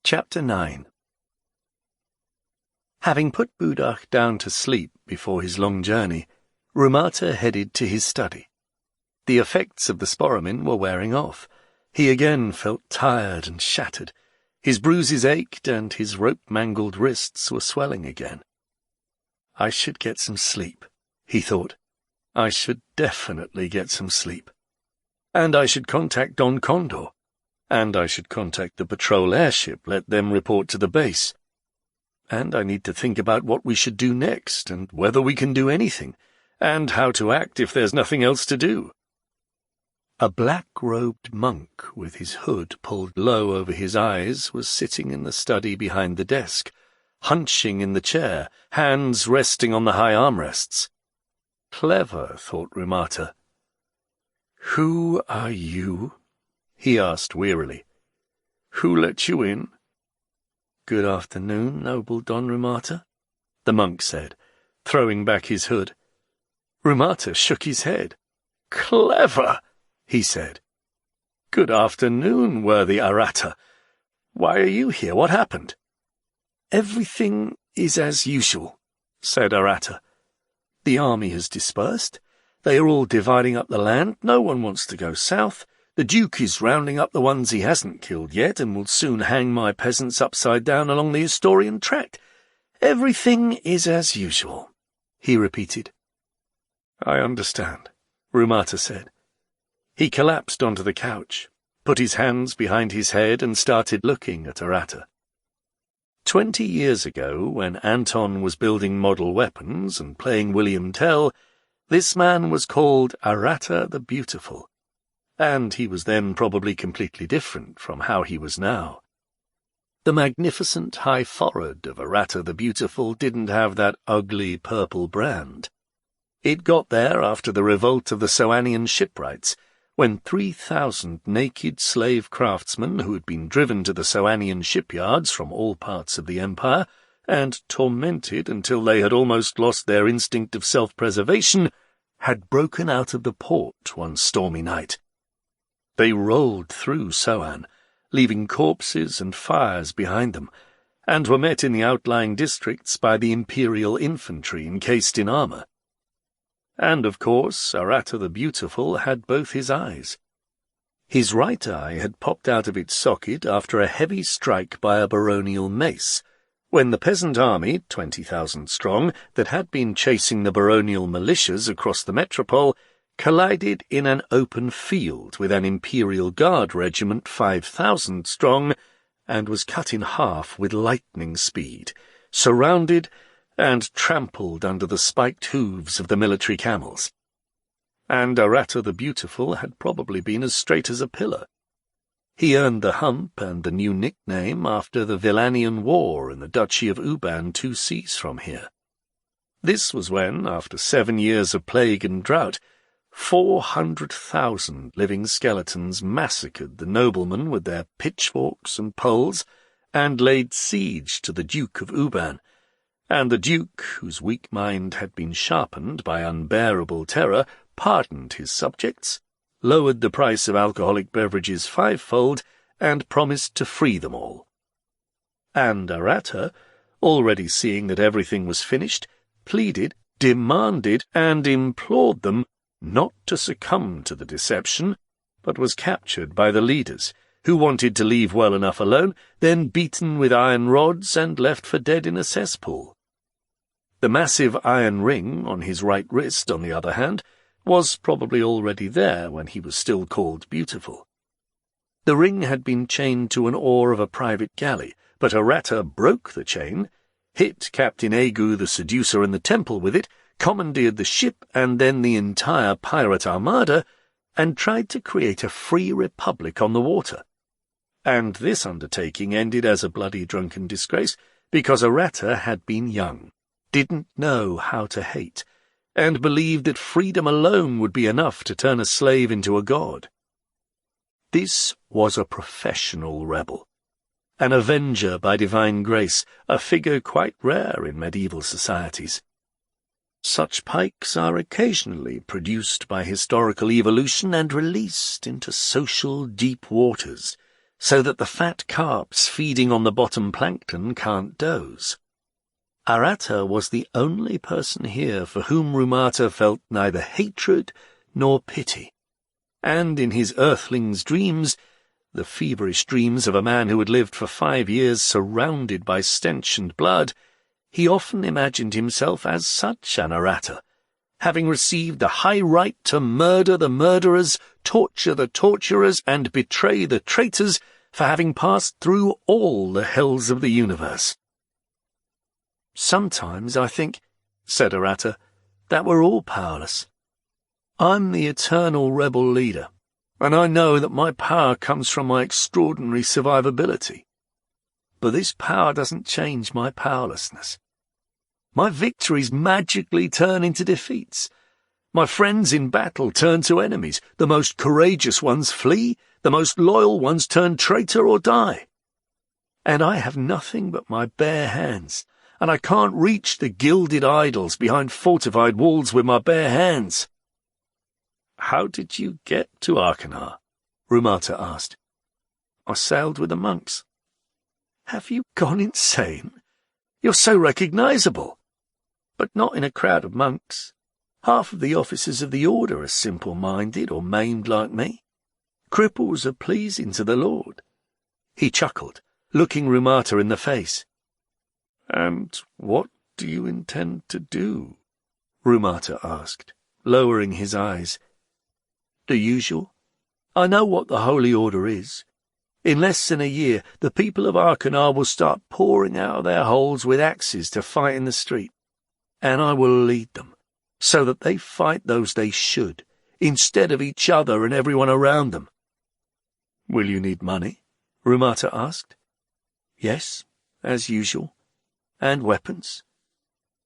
Chapter 9. Having put Budach down to sleep before his long journey, Rumata headed to his study. The effects of the sporamin were wearing off. He again felt tired and shattered. His bruises ached and his rope-mangled wrists were swelling again. I should get some sleep, he thought. I should definitely get some sleep. And I should contact Don Condor. And I should contact the patrol airship, let them report to the base. And I need to think about what we should do next, and whether we can do anything, and how to act if there's nothing else to do. A black-robed monk with his hood pulled low over his eyes was sitting in the study behind the desk, hunching in the chair, hands resting on the high armrests. Clever, thought Rumata. "Who are you?" he asked wearily. "Who let you in?" "Good afternoon, noble Don Rumata," the monk said, throwing back his hood. Rumata shook his head. "Clever," he said. "Good afternoon, worthy Arata. Why are you here? What happened?" "Everything is as usual," said Arata. "The army has dispersed. They are all dividing up the land. No one wants to go south. The Duke is rounding up the ones he hasn't killed yet and will soon hang my peasants upside down along the Historian tract. Everything is as usual," he repeated. "I understand," Rumata said. He collapsed onto the couch, put his hands behind his head and started looking at Arata. 20 years ago, when Anton was building model weapons and playing William Tell, this man was called Arata the Beautiful, and he was then probably completely different from how he was now. The magnificent high forehead of Arata the Beautiful didn't have that ugly purple brand. It got there after the revolt of the Soanian shipwrights, when 3,000 naked slave craftsmen who had been driven to the Soanian shipyards from all parts of the empire and tormented until they had almost lost their instinct of self-preservation had broken out of the port one stormy night. They rolled through Soan, leaving corpses and fires behind them, and were met in the outlying districts by the imperial infantry encased in armour. And, of course, Arata the Beautiful had both his eyes. His right eye had popped out of its socket after a heavy strike by a baronial mace, when the peasant army, 20,000 strong, that had been chasing the baronial militias across the metropole, collided in an open field with an Imperial Guard regiment 5,000 strong, and was cut in half with lightning speed, surrounded and trampled under the spiked hooves of the military camels. And Arata the Beautiful had probably been as straight as a pillar. He earned the hump and the new nickname after the Villanian War in the Duchy of Uban 2 seas from here. This was when, after 7 years of plague and drought, 400,000 living skeletons massacred the noblemen with their pitchforks and poles and laid siege to the Duke of Uban, and the Duke, whose weak mind had been sharpened by unbearable terror, pardoned his subjects, lowered the price of alcoholic beverages 5-fold, and promised to free them all. And Arata, already seeing that everything was finished, pleaded, demanded, and implored them not to succumb to the deception, but was captured by the leaders, who wanted to leave well enough alone, then beaten with iron rods and left for dead in a cesspool. The massive iron ring on his right wrist, on the other hand, was probably already there when he was still called Beautiful. The ring had been chained to an oar of a private galley, but Arata broke the chain, hit Captain Agu the Seducer in the temple with it, commandeered the ship and then the entire pirate armada, and tried to create a free republic on the water. And this undertaking ended as a bloody drunken disgrace, because Arata had been young, didn't know how to hate, and believed that freedom alone would be enough to turn a slave into a god. This was a professional rebel, an avenger by divine grace, a figure quite rare in medieval societies. Such pikes are occasionally produced by historical evolution and released into social deep waters, so that the fat carps feeding on the bottom plankton can't doze. Aratta was the only person here for whom Rumata felt neither hatred nor pity, and in his earthling's dreams, the feverish dreams of a man who had lived for 5 years surrounded by stench and blood, he often imagined himself as such an Aratta, having received the high right to murder the murderers, torture the torturers, and betray the traitors for having passed through all the hells of the universe. "Sometimes I think," said Aratta, "that we're all powerless. I'm the eternal rebel leader, and I know that my power comes from my extraordinary survivability. But this power doesn't change my powerlessness. My victories magically turn into defeats. My friends in battle turn to enemies. The most courageous ones flee. The most loyal ones turn traitor or die. And I have nothing but my bare hands, and I can't reach the gilded idols behind fortified walls with my bare hands." "How did you get to Arkady?" Rumata asked. "I sailed with the monks." "Have you gone insane? You're so recognizable." "But not in a crowd of monks. Half of the officers of the order are simple-minded or maimed like me. Cripples are pleasing to the Lord." He chuckled, looking Rumata in the face. "And what do you intend to do?" Rumata asked, lowering his eyes. "The usual. I know what the Holy Order is. In less than a year, the people of Arkady will start pouring out of their holes with axes to fight in the street, and I will lead them, so that they fight those they should, instead of each other and everyone around them." "Will you need money?" Rumata asked. "Yes, as usual, and weapons."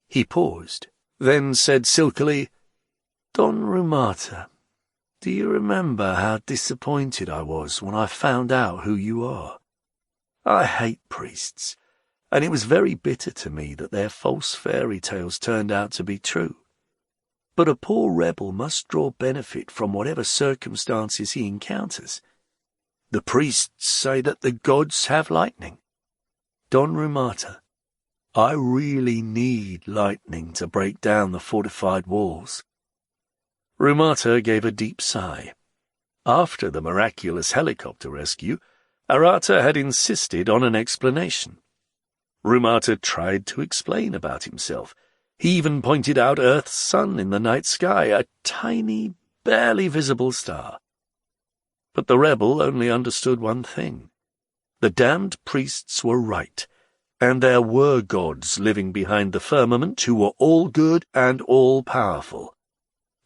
He paused, then said silkily, "Don Rumata, do you remember how disappointed I was when I found out who you are? I hate priests, and it was very bitter to me that their false fairy tales turned out to be true. But a poor rebel must draw benefit from whatever circumstances he encounters. The priests say that the gods have lightning. Don Rumata, I really need lightning to break down the fortified walls." Rumata gave a deep sigh. After the miraculous helicopter rescue, Aratta had insisted on an explanation. Rumata tried to explain about himself. He even pointed out Earth's sun in the night sky, a tiny, barely visible star. But the rebel only understood one thing. The damned priests were right, and there were gods living behind the firmament who were all good and all-powerful.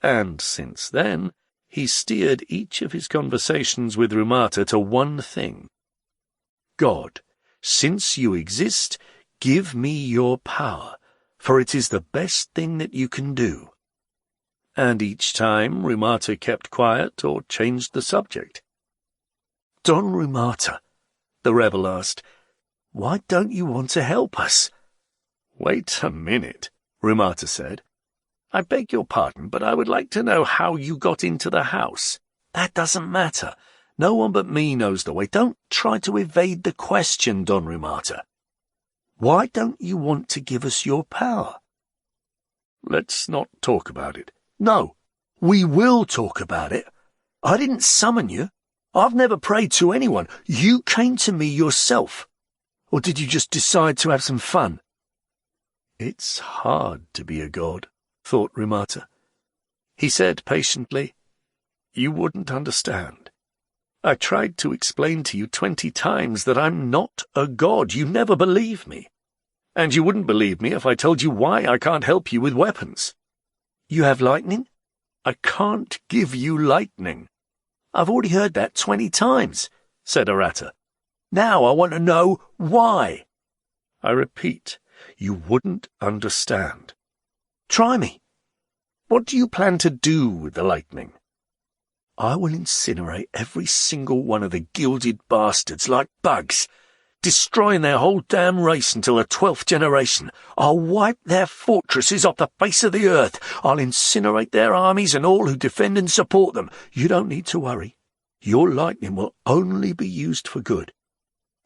And since then, he steered each of his conversations with Rumata to one thing. "God, since you exist, give me your power, for it is the best thing that you can do." And each time Rumata kept quiet or changed the subject. "Don Rumata," the rebel asked, "why don't you want to help us?" "Wait a minute," Rumata said. "I beg your pardon, but I would like to know how you got into the house." "That doesn't matter. No one but me knows the way. Don't try to evade the question, Don Rumata. Why don't you want to give us your power?" "Let's not talk about it." "No, we will talk about it. I didn't summon you. I've never prayed to anyone. You came to me yourself. Or did you just decide to have some fun?" "It's hard to be a god," thought Rumata. He said patiently, "You wouldn't understand. I tried to explain to you 20 times that I'm not a god. You never believe me. And you wouldn't believe me if I told you why I can't help you with weapons." "You have lightning?" "I can't give you lightning." "I've already heard that 20 times, said Aratta. "Now I want to know why." "I repeat, you wouldn't understand." "Try me. What do you plan to do with the lightning?" "I will incinerate every single one of the gilded bastards like bugs, destroying their whole damn race until the 12th generation. I'll wipe their fortresses off the face of the earth. I'll incinerate their armies and all who defend and support them. You don't need to worry. your lightning will only be used for good.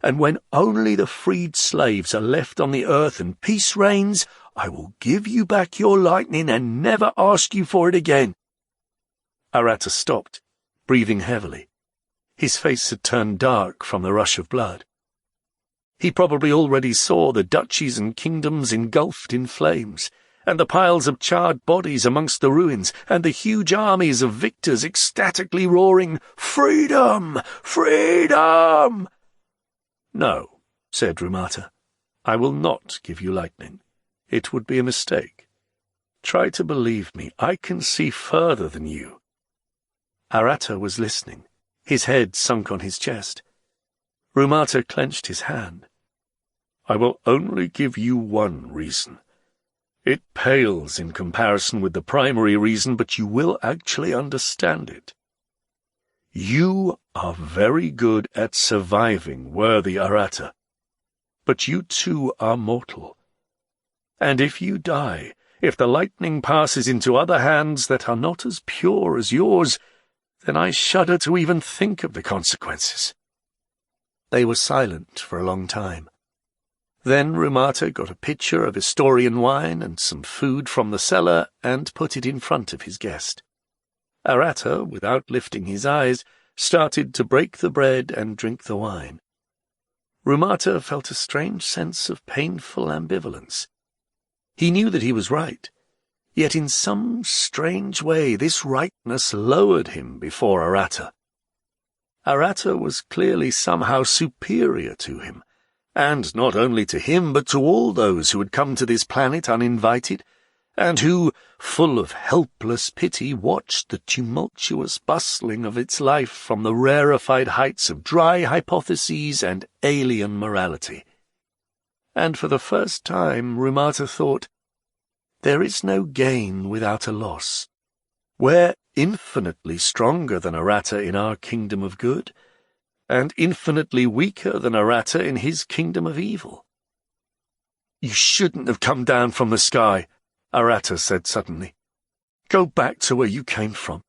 And when only the freed slaves are left on the earth and peace reigns, I will give you back your lightning and never ask you for it again." Aratta stopped, breathing heavily. His face had turned dark from the rush of blood. He probably already saw the duchies and kingdoms engulfed in flames, and the piles of charred bodies amongst the ruins, and the huge armies of victors ecstatically roaring, "Freedom! Freedom!" "No," said Rumata. "I will not give you lightning. It would be a mistake. Try to believe me. I can see further than you." Aratta was listening, his head sunk on his chest. Rumata clenched his hand. "I will only give you one reason. It pales in comparison with the primary reason, but you will actually understand it. You are very good at surviving, worthy Aratta, but you too are mortal. And if you die, if the lightning passes into other hands that are not as pure as yours, then I shudder to even think of the consequences." They were silent for a long time. Then Rumata got a pitcher of Historian wine and some food from the cellar and put it in front of his guest. Aratta, without lifting his eyes, started to break the bread and drink the wine. Rumata felt a strange sense of painful ambivalence. He knew that he was right, yet in some strange way this rightness lowered him before Aratta. Aratta was clearly somehow superior to him, and not only to him but to all those who had come to this planet uninvited, and who, full of helpless pity, watched the tumultuous bustling of its life from the rarefied heights of dry hypotheses and alien morality. And for the first time Rumata thought, there is no gain without a loss. We're infinitely stronger than Aratta in our kingdom of good, and infinitely weaker than Aratta in his kingdom of evil. "You shouldn't have come down from the sky," Aratta said suddenly. "Go back to where you came from.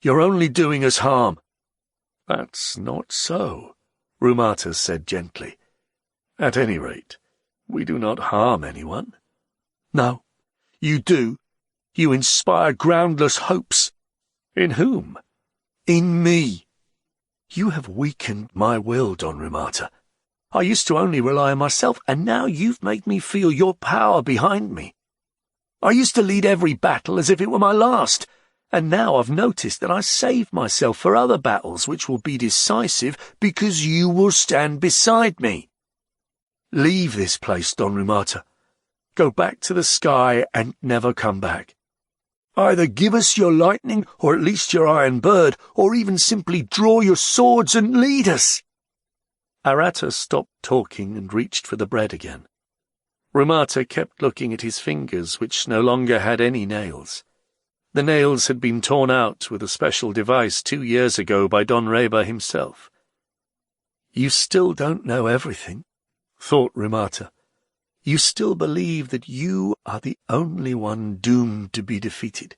You're only doing us harm." "That's not so," Rumata said gently. "At any rate, we do not harm anyone." "No, you do. You inspire groundless hopes." "In whom?" "In me. You have weakened my will, Don Rumata. I used to only rely on myself, and now you've made me feel your power behind me. I used to lead every battle as if it were my last, and now I've noticed that I save myself for other battles which will be decisive because you will stand beside me. Leave this place, Don Rumata. Go back to the sky and never come back. Either give us your lightning, or at least your iron bird, or even simply draw your swords and lead us." Aratta stopped talking and reached for the bread again. Rumata kept looking at his fingers, which no longer had any nails. The nails had been torn out with a special device 2 years ago by Don Reba himself. "You still don't know everything," thought Rumata. "You still believe that you are the only one doomed to be defeated.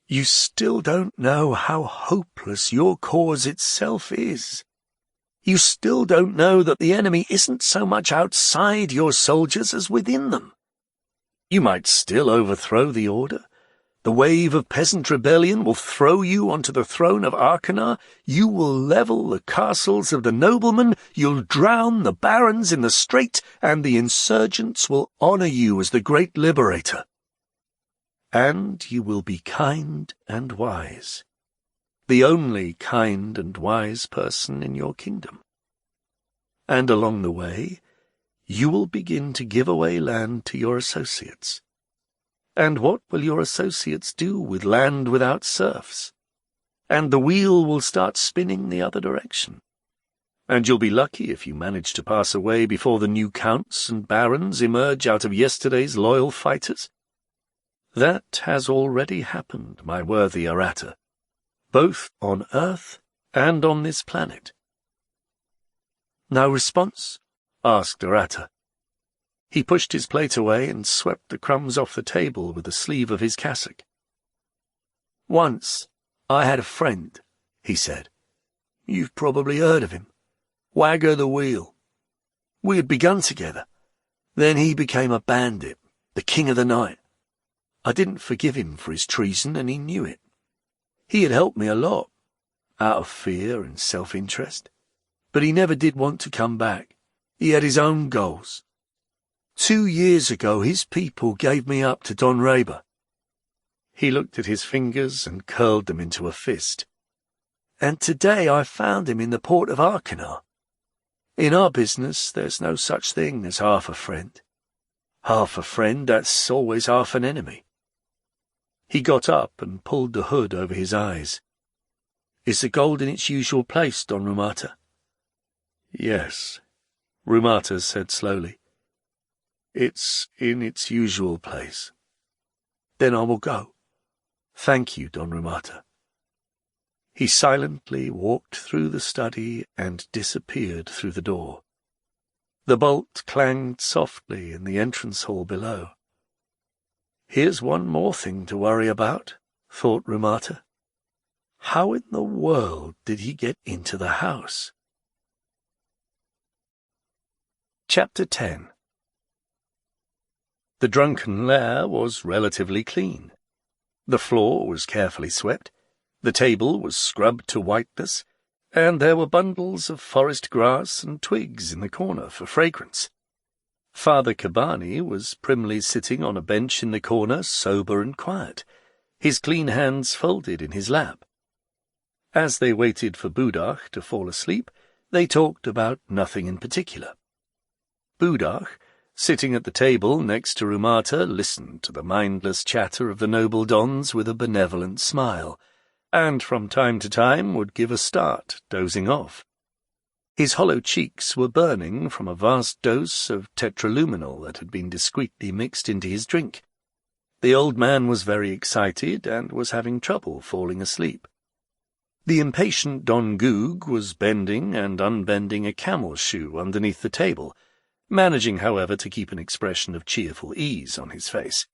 You still don't know how hopeless your cause itself is. You still don't know that the enemy isn't so much outside your soldiers as within them. You might still overthrow the order. The wave of peasant rebellion will throw you onto the throne of Arkady. You will level the castles of the noblemen, you'll drown the barons in the strait, and the insurgents will honor you as the great liberator. And you will be kind and wise, the only kind and wise person in your kingdom. And along the way, you will begin to give away land to your associates. And what will your associates do with land without serfs? And the wheel will start spinning the other direction. And you'll be lucky if you manage to pass away before the new counts and barons emerge out of yesterday's loyal fighters. That has already happened, my worthy Aratta, both on Earth and on this planet." "No response?" asked Aratta. He pushed his plate away and swept the crumbs off the table with the sleeve of his cassock. "Once I had a friend," he said. You've probably heard of him. Wagger the Wheel. We had begun together. Then he became a bandit, the king of the night. I didn't forgive him for his treason, and he knew it. He had helped me a lot, out of fear and self-interest. But he never did want to come back. He had his own goals. 2 years ago, his people gave me up to Don Raber. He looked at his fingers and curled them into a fist. And today I found him in the port of Arkady. In our business, there's no such thing as half a friend. Half a friend, that's always half an enemy. He got up and pulled the hood over his eyes. Is the gold in its usual place, Don Rumata? Yes, Rumata said slowly. It's in its usual place. Then I will go. Thank you, Don Rumata. He silently walked through the study and disappeared through the door. The bolt clanged softly in the entrance hall below. Here's one more thing to worry about, thought Rumata. How in the world did he get into the house? Chapter 10. The drunken lair was relatively clean. The floor was carefully swept, the table was scrubbed to whiteness, and there were bundles of forest grass and twigs in the corner for fragrance. Father Kabani was primly sitting on a bench in the corner, sober and quiet, his clean hands folded in his lap. As they waited for Budach to fall asleep, they talked about nothing in particular. Budach, sitting at the table next to Rumata, listened to the mindless chatter of the noble dons with a benevolent smile, and from time to time would give a start, dozing off. His hollow cheeks were burning from a vast dose of tetraluminal that had been discreetly mixed into his drink. The old man was very excited and was having trouble falling asleep. The impatient Don Goog was bending and unbending a camel shoe underneath the table, managing, however, to keep an expression of cheerful ease on his face.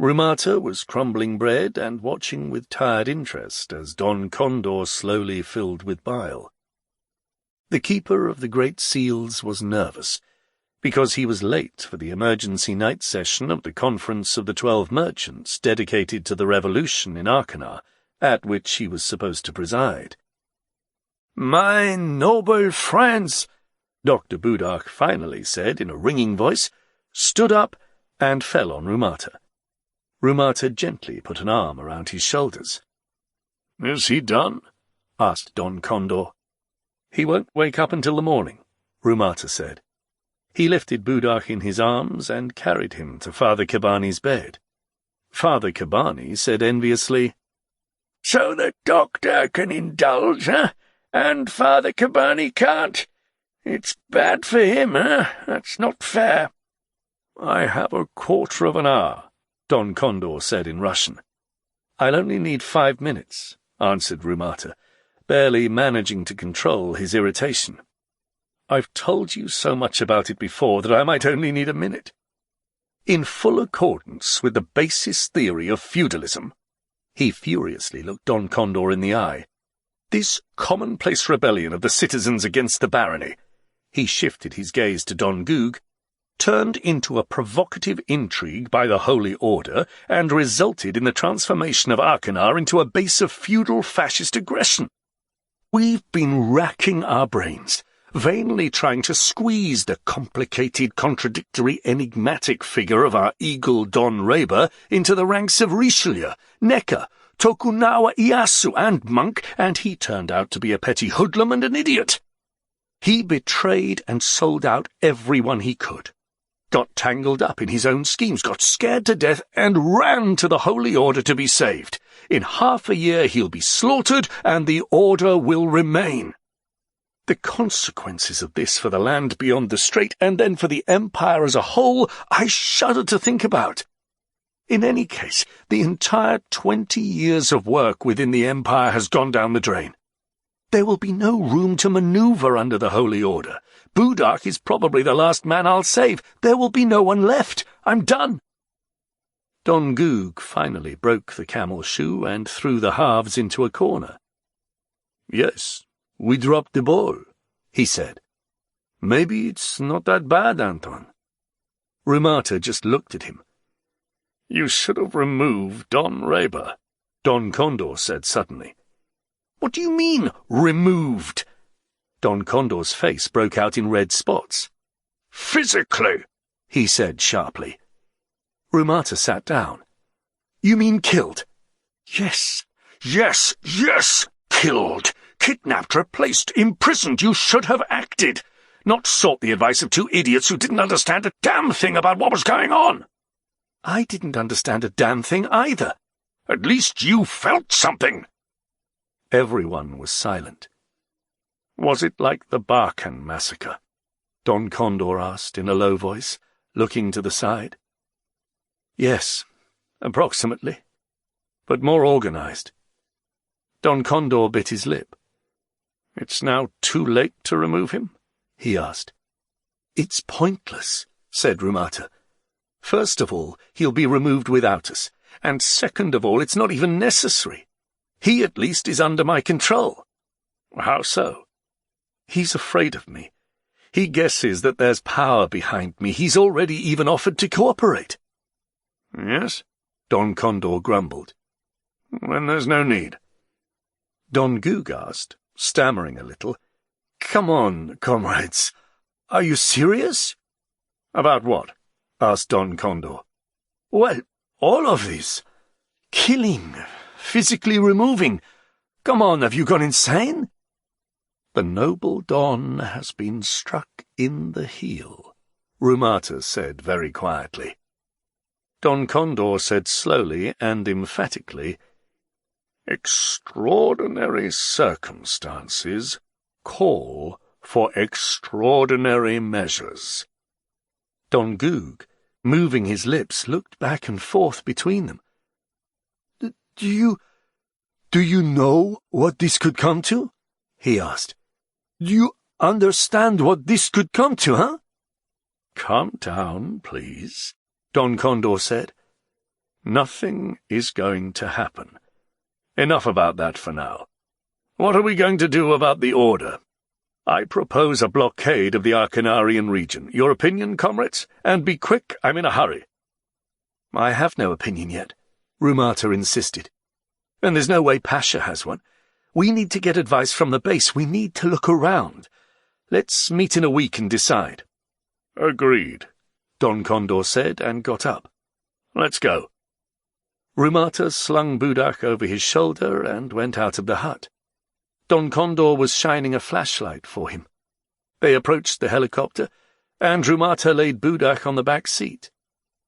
Rumata was crumbling bread and watching with tired interest as Don Condor slowly filled with bile. The keeper of the Great Seals was nervous, because he was late for the emergency night session of the Conference of the 12 Merchants dedicated to the Revolution in Arkady, at which he was supposed to preside. "My noble friends," Dr. Budach finally said in a ringing voice, stood up, and fell on Rumata. Rumata gently put an arm around his shoulders. "Is he done?" asked Don Condor. "He won't wake up until the morning," Rumata said. He lifted Budach in his arms and carried him to Father Kabani's bed. Father Kabani said enviously, "So the doctor can indulge, and Father Kabani can't? It's bad for him, That's not fair." "I have a quarter of an hour," Don Condor said in Russian. "I'll only need 5 minutes," answered Rumata, barely managing to control his irritation. "I've told you so much about it before that I might only need a minute. In full accordance with the basis theory of feudalism," he furiously looked Don Condor in the eye, "this commonplace rebellion of the citizens against the barony," he shifted his gaze to Don Goog, "turned into a provocative intrigue by the Holy Order and resulted in the transformation of Arkady into a base of feudal fascist aggression. We've been racking our brains, vainly trying to squeeze the complicated, contradictory, enigmatic figure of our eagle Don Raber into the ranks of Richelieu, Necker, Tokugawa Ieyasu, and Monk, and he turned out to be a petty hoodlum and an idiot. He betrayed and sold out everyone he could, got tangled up in his own schemes, got scared to death, and ran to the Holy Order to be saved. In half a year he'll be slaughtered, and the Order will remain. The consequences of this for the land beyond the Strait, and then for the Empire as a whole, I shudder to think about. In any case, the entire 20 years of work within the Empire has gone down the drain. There will be no room to maneuver under the Holy Order. Budach is probably the last man I'll save. There will be no one left. I'm done." Don Goog finally broke the camel shoe and threw the halves into a corner. "Yes, We dropped the ball, he said. Maybe it's not that bad, Anton. Rumata just looked at him. You should have removed Don Reber, Don Condor said suddenly. What do you mean, removed? Don Condor's face broke out in red spots. Physically, he said sharply. Rumata sat down. You mean killed? Yes, killed. Kidnapped, replaced, imprisoned. You should have acted. Not sought the advice of two idiots who didn't understand a damn thing about what was going on. I didn't understand a damn thing either. At least you felt something. Everyone was silent. Was it like the Barkan massacre? Don Condor asked in a low voice, looking to the side. Yes, approximately, but more organized. Don Condor bit his lip. It's now too late to remove him? He asked. It's pointless, said Rumata. First of all, he'll be removed without us, and second of all, it's not even necessary. He at least is under my control. How so? He's afraid of me. He guesses that there's power behind me. He's already even offered to cooperate. Yes? Don Condor grumbled. When there's no need. Don Gug asked, stammering a little. Come on, comrades. Are you serious? About what? Asked Don Condor. Well, all of this. Killing, physically removing. Come on, have you gone insane? The noble Don has been struck in the heel, Rumata said very quietly. Don Condor said slowly and emphatically, Extraordinary circumstances call for extraordinary measures. Don Gug, moving his lips, looked back and forth between them. Do you know what this could come to? He asked. Do you understand what this could come to, huh? Calm down, please, Don Condor said. Nothing is going to happen. Enough about that for now. What are we going to do about the order? I propose a blockade of the Arkanarian region. Your opinion, comrades? And be quick, I'm in a hurry. I have no opinion yet, Rumata insisted. And there's no way Pasha has one. We need to get advice from the base. We need to look around. Let's meet in a week and decide. Agreed, Don Condor said and got up. Let's go. Rumata slung Budak over his shoulder and went out of the hut. Don Condor was shining a flashlight for him. They approached the helicopter, and Rumata laid Budak on the back seat.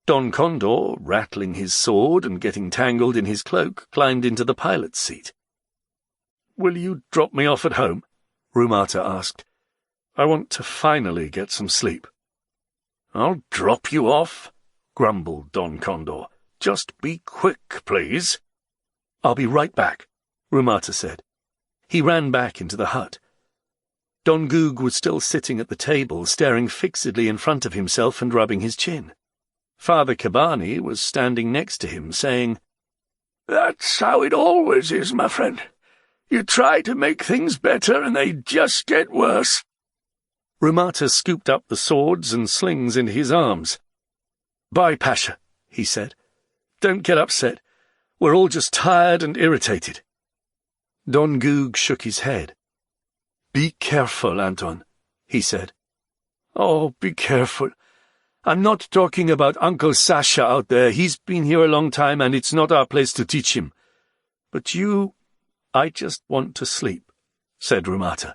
Don Condor, rattling his sword and getting tangled in his cloak, climbed into the pilot's seat. Will you drop me off at home? Rumata asked. I want to finally get some sleep. I'll drop you off, grumbled Don Condor. Just be quick, please. I'll be right back, Rumata said. He ran back into the hut. Don Gug was still sitting at the table, staring fixedly in front of himself and rubbing his chin. Father Kabani was standing next to him, saying, That's how it always is, my friend. You try to make things better, and they just get worse. Rumata scooped up the swords and slings into his arms. Bye, Pasha, he said. Don't get upset. We're all just tired and irritated. Don Gug shook his head. Be careful, Anton, he said. Oh, be careful. I'm not talking about Uncle Sasha out there. He's been here a long time, and it's not our place to teach him. But you... I just want to sleep, said Rumata.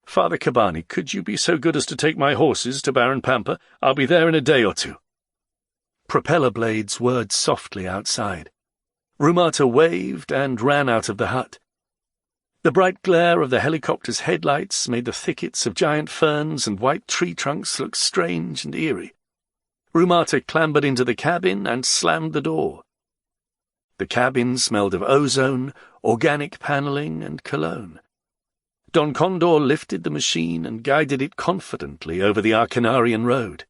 Father Kabani, could you be so good as to take my horses to Baron Pampa? I'll be there in a day or two. Propeller blades whirred softly outside. Rumata waved and ran out of the hut. The bright glare of the helicopter's headlights made the thickets of giant ferns and white tree trunks look strange and eerie. Rumata clambered into the cabin and slammed the door. The cabin smelled of ozone, organic panelling, and cologne. Don Condor lifted the machine and guided it confidently over the Arkanarian road.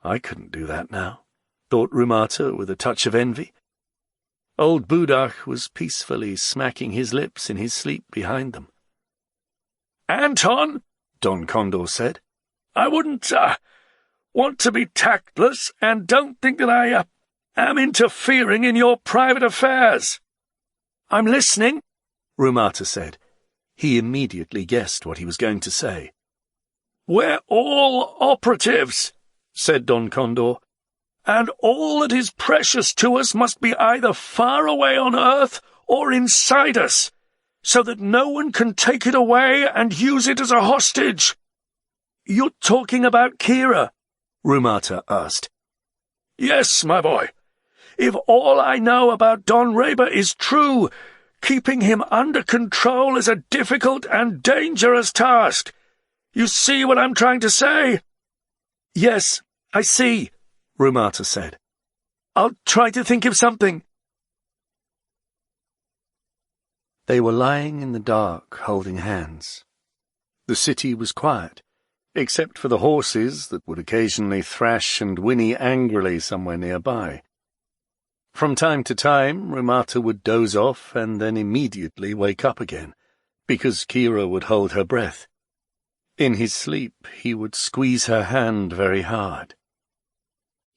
I couldn't do that now, thought Rumata with a touch of envy. Old Budak was peacefully smacking his lips in his sleep behind them. Anton, Don Condor said, I wouldn't, want to be tactless, and don't think that I, am interfering in your private affairs. I'm listening, Rumata said. He immediately guessed what he was going to say. We're all operatives, said Don Condor, and all that is precious to us must be either far away on Earth or inside us, so that no one can take it away and use it as a hostage. You're talking about Kira? Rumata asked. Yes, my boy. If all I know about Don Raber is true, keeping him under control is a difficult and dangerous task. You see what I'm trying to say? Yes, I see, Rumata said. I'll try to think of something. They were lying in the dark, holding hands. The city was quiet, except for the horses that would occasionally thrash and whinny angrily somewhere nearby. From time to time, Rumata would doze off and then immediately wake up again, because Kira would hold her breath. In his sleep, he would squeeze her hand very hard.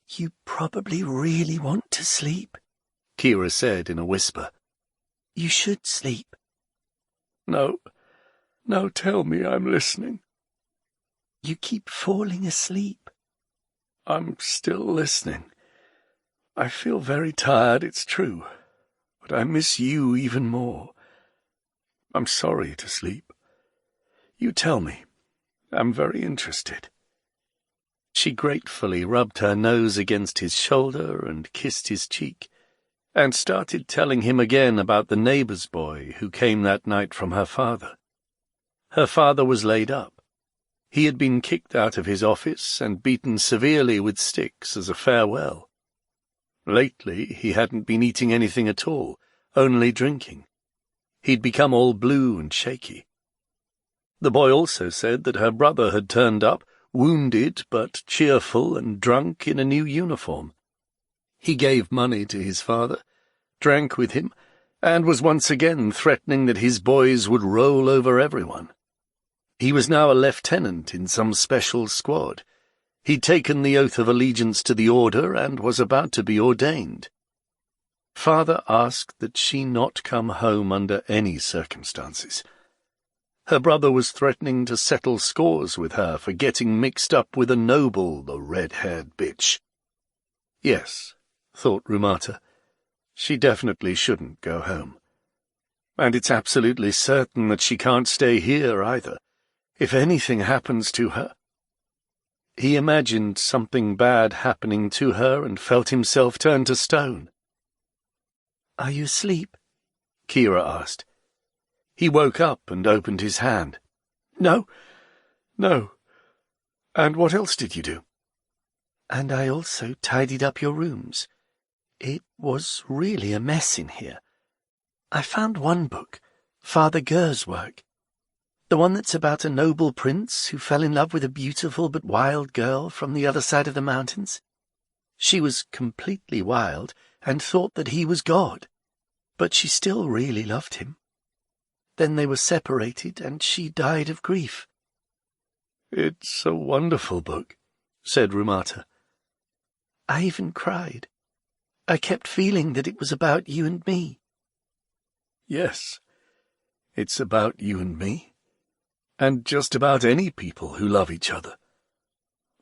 You probably really want to sleep, Kira said in a whisper. You should sleep. No, tell me I'm listening. You keep falling asleep. I'm still listening. I feel very tired, it's true, but I miss you even more. I'm sorry to sleep. You tell me. I'm very interested. She gratefully rubbed her nose against his shoulder and kissed his cheek, and started telling him again about the neighbour's boy who came that night from her father. Her father was laid up. He had been kicked out of his office and beaten severely with sticks as a farewell. Lately he hadn't been eating anything at all, only drinking. He'd become all blue and shaky. The boy also said that her brother had turned up, wounded but cheerful and drunk in a new uniform. He gave money to his father, drank with him, and was once again threatening that his boys would roll over everyone. He was now a lieutenant in some special squad. He'd taken the oath of allegiance to the order and was about to be ordained. Father asked that she not come home under any circumstances. Her brother was threatening to settle scores with her for getting mixed up with a noble, the red-haired bitch. Yes, thought Rumata, she definitely shouldn't go home. And it's absolutely certain that she can't stay here either. If anything happens to her... He imagined something bad happening to her and felt himself turn to stone. Are you asleep? Kira asked. He woke up and opened his hand. No. And what else did you do? And I also tidied up your rooms. It was really a mess in here. I found one book, Father Gur's work. The one that's about a noble prince who fell in love with a beautiful but wild girl from the other side of the mountains. She was completely wild and thought that he was God, but she still really loved him. Then they were separated and she died of grief. It's a wonderful book, said Rumata. I even cried. I kept feeling that it was about you and me. Yes, it's about you and me. And just about any people who love each other.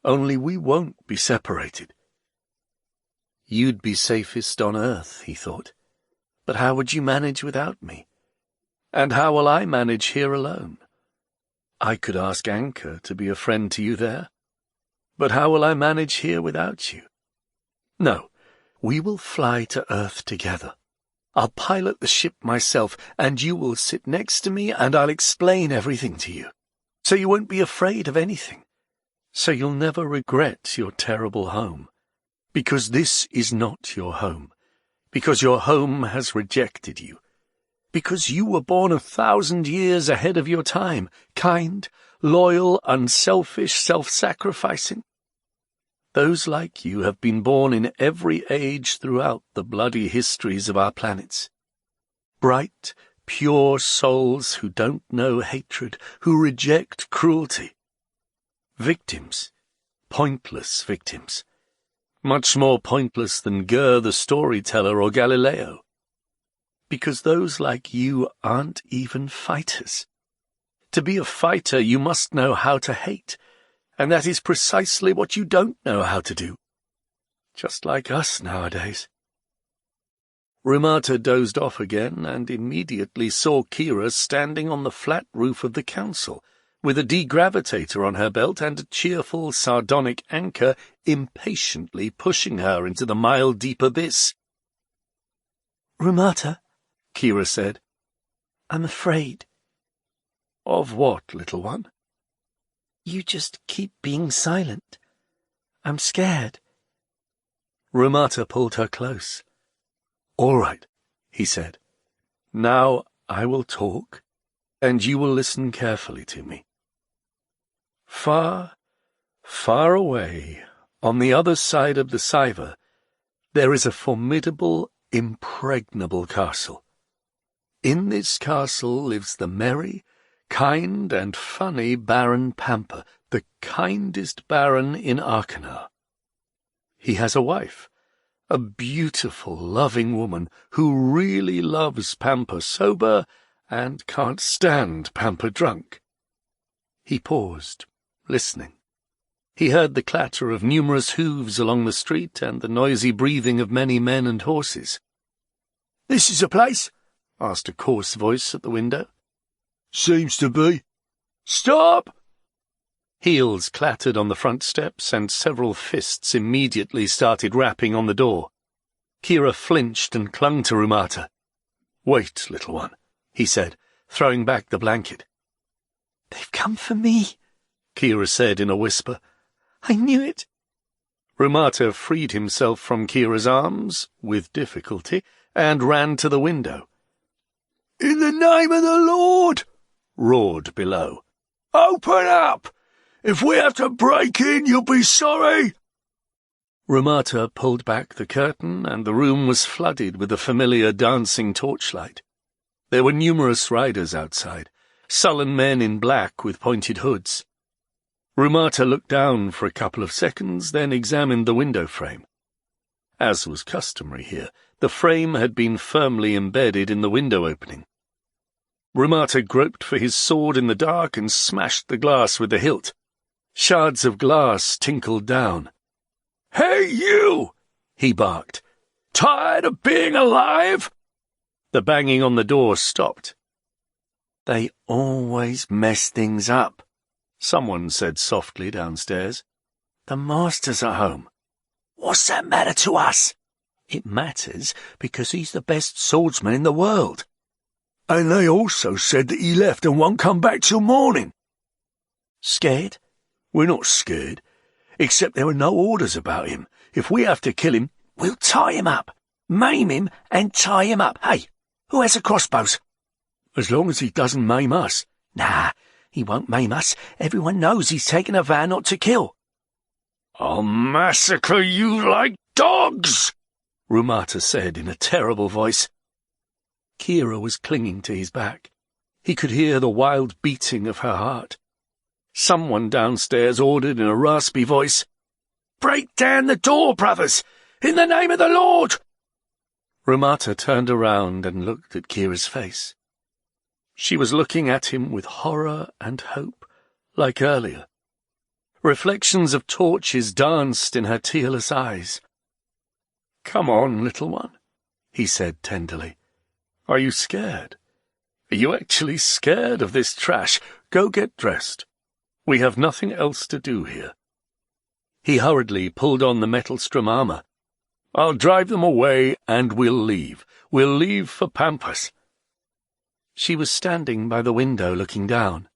Only we won't be separated. You'd be safest on Earth, he thought. But how would you manage without me? And how will I manage here alone? I could ask Anka to be a friend to you there. But how will I manage here without you? No, we will fly to Earth together. I'll pilot the ship myself, and you will sit next to me, and I'll explain everything to you. So you won't be afraid of anything. So you'll never regret your terrible home. Because this is not your home. Because your home has rejected you. Because you were born 1,000 years ahead of your time, kind, loyal, unselfish, self-sacrificing. Those like you have been born in every age throughout the bloody histories of our planets. Bright, pure souls who don't know hatred, who reject cruelty. Victims, pointless victims, much more pointless than Goethe the storyteller or Galileo. Because those like you aren't even fighters. To be a fighter, you must know how to hate, and that is precisely what you don't know how to do. Just like us nowadays. Rumata dozed off again and immediately saw Kira standing on the flat roof of the council, with a degravitator on her belt and a cheerful, sardonic anchor impatiently pushing her into the mile-deep abyss. "Rumata," Kira said. "I'm afraid." "Of what, little one?" "You just keep being silent. I'm scared." Rumata pulled her close. "All right," he said. "Now I will talk, and you will listen carefully to me. Far, far away, on the other side of the Saiva, there is a formidable, impregnable castle. In this castle lives the merry, kind and funny Baron Pampa, the kindest baron in Arkana. He has a wife, a beautiful, loving woman who really loves Pampa sober and can't stand Pampa drunk." He paused, listening. He heard the clatter of numerous hooves along the street and the noisy breathing of many men and horses. "This is the place?" asked a coarse voice at the window. "Seems to be." "Stop!" Heels clattered on the front steps, and several fists immediately started rapping on the door. Kira flinched and clung to Rumata. "Wait, little one," he said, throwing back the blanket. "They've come for me," Kira said in a whisper. "I knew it." Rumata freed himself from Kira's arms, with difficulty, and ran to the window. "In the name of the Lord!" roared below. "Open up! If we have to break in, you'll be sorry!" Rumata pulled back the curtain, and the room was flooded with the familiar dancing torchlight. There were numerous riders outside, sullen men in black with pointed hoods. Rumata looked down for a couple of seconds, then examined the window frame. As was customary here, the frame had been firmly embedded in the window opening. Rumata groped for his sword in the dark and smashed the glass with the hilt. Shards of glass tinkled down. "Hey, you!" he barked. "Tired of being alive?" The banging on the door stopped. "They always mess things up," someone said softly downstairs. "The master's at home." "What's that matter to us?" "It matters because he's the best swordsman in the world." "And they also said that he left and won't come back till morning." "Scared?" "We're not scared, except there are no orders about him. If we have to kill him, we'll tie him up, maim him and tie him up. Hey, who has the crossbows?" "As long as he doesn't maim us." "Nah, he won't maim us. Everyone knows he's taken a vow not to kill." "I'll massacre you like dogs," Rumata said in a terrible voice. Kira was clinging to his back. He could hear the wild beating of her heart. Someone downstairs ordered in a raspy voice, "Break down the door, brothers, in the name of the Lord!" Rumata turned around and looked at Kira's face. She was looking at him with horror and hope, like earlier. Reflections of torches danced in her tearless eyes. "Come on, little one," he said tenderly. "Are you scared? Are you actually scared of this trash? Go get dressed. We have nothing else to do here." He hurriedly pulled on the Metalstrom armor. "I'll drive them away, and we'll leave. We'll leave for Pampas." She was standing by the window looking down.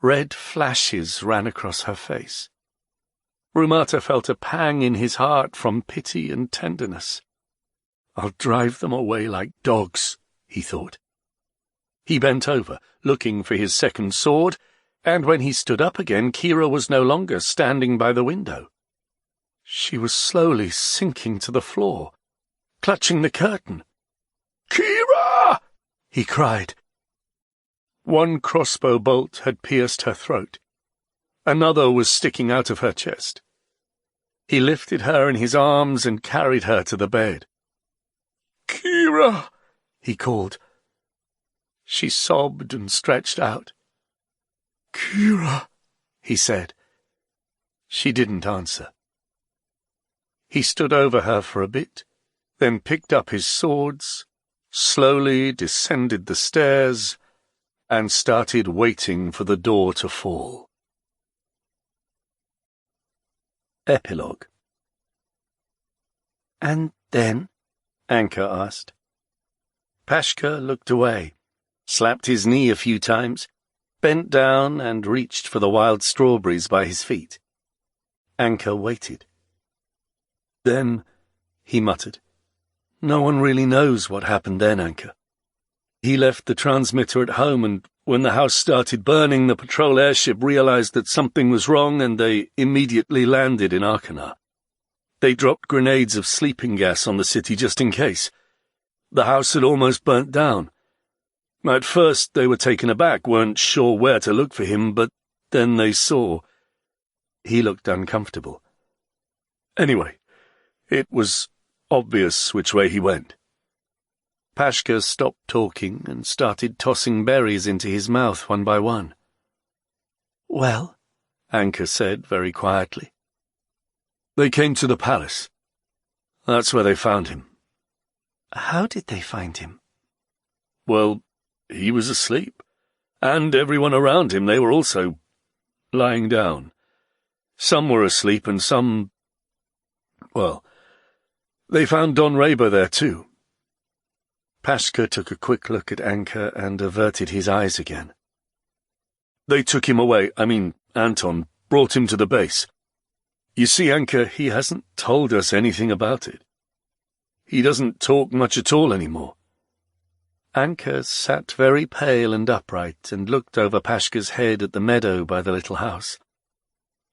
Red flashes ran across her face. Rumata felt a pang in his heart from pity and tenderness. "I'll drive them away like dogs," he thought. He bent over, looking for his second sword, and when he stood up again, Kira was no longer standing by the window. She was slowly sinking to the floor, clutching the curtain. "Kira!" he cried. One crossbow bolt had pierced her throat. Another was sticking out of her chest. He lifted her in his arms and carried her to the bed. "Kira!" he called. She sobbed and stretched out. "Kira!" he said. She didn't answer. He stood over her for a bit, then picked up his swords, slowly descended the stairs, and started waiting for the door to fall. Epilogue. And then? Anka asked. Pashka looked away, slapped his knee a few times, bent down and reached for the wild strawberries by his feet. Anka waited. Then, he muttered, "No one really knows what happened then, Anka. He left the transmitter at home, and when the house started burning, the patrol airship realized that something was wrong, and they immediately landed in Arkady. They dropped grenades of sleeping gas on the city just in case. The house had almost burnt down. At first they were taken aback, weren't sure where to look for him, but then they saw. He looked uncomfortable. Anyway, it was obvious which way he went." Pashka stopped talking and started tossing berries into his mouth one by one. "Well?" Anka said very quietly. "They came to the palace. That's where they found him." "How did they find him?" "Well, he was asleep, and everyone around him, they were also lying down. Some were asleep and some... Well, they found Don Reba there too." Pashka took a quick look at Anka and averted his eyes again. "They took him away, Anton, brought him to the base. You see, Anka, he hasn't told us anything about it. He doesn't talk much at all anymore." Anka sat very pale and upright and looked over Pashka's head at the meadow by the little house.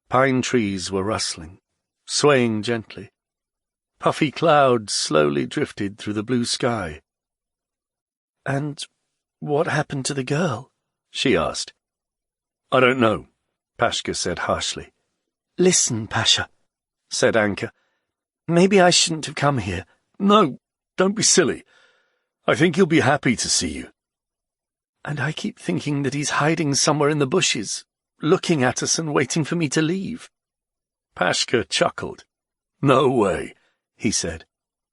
Pine trees were rustling, swaying gently. Puffy clouds slowly drifted through the blue sky. "And what happened to the girl?" she asked. "I don't know," Pashka said harshly. "Listen, Pasha," said Anka. "Maybe I shouldn't have come here." "No, don't be silly. I think he'll be happy to see you." "And I keep thinking that he's hiding somewhere in the bushes, looking at us and waiting for me to leave." Pashka chuckled. "No way," he said.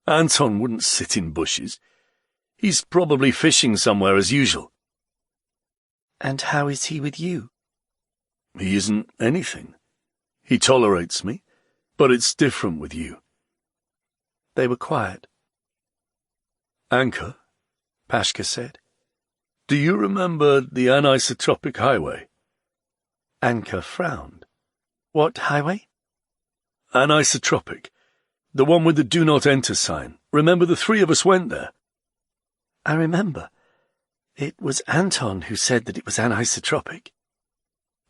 "Anton wouldn't sit in bushes. He's probably fishing somewhere as usual." "And how is he with you?" "He isn't anything. He tolerates me, but it's different with you." They were quiet. "Anka," Pashka said, "do you remember the anisotropic highway?" Anka frowned. "What highway?" "Anisotropic. The one with the do not enter sign. Remember the three of us went there?" "I remember. It was Anton who said that it was anisotropic."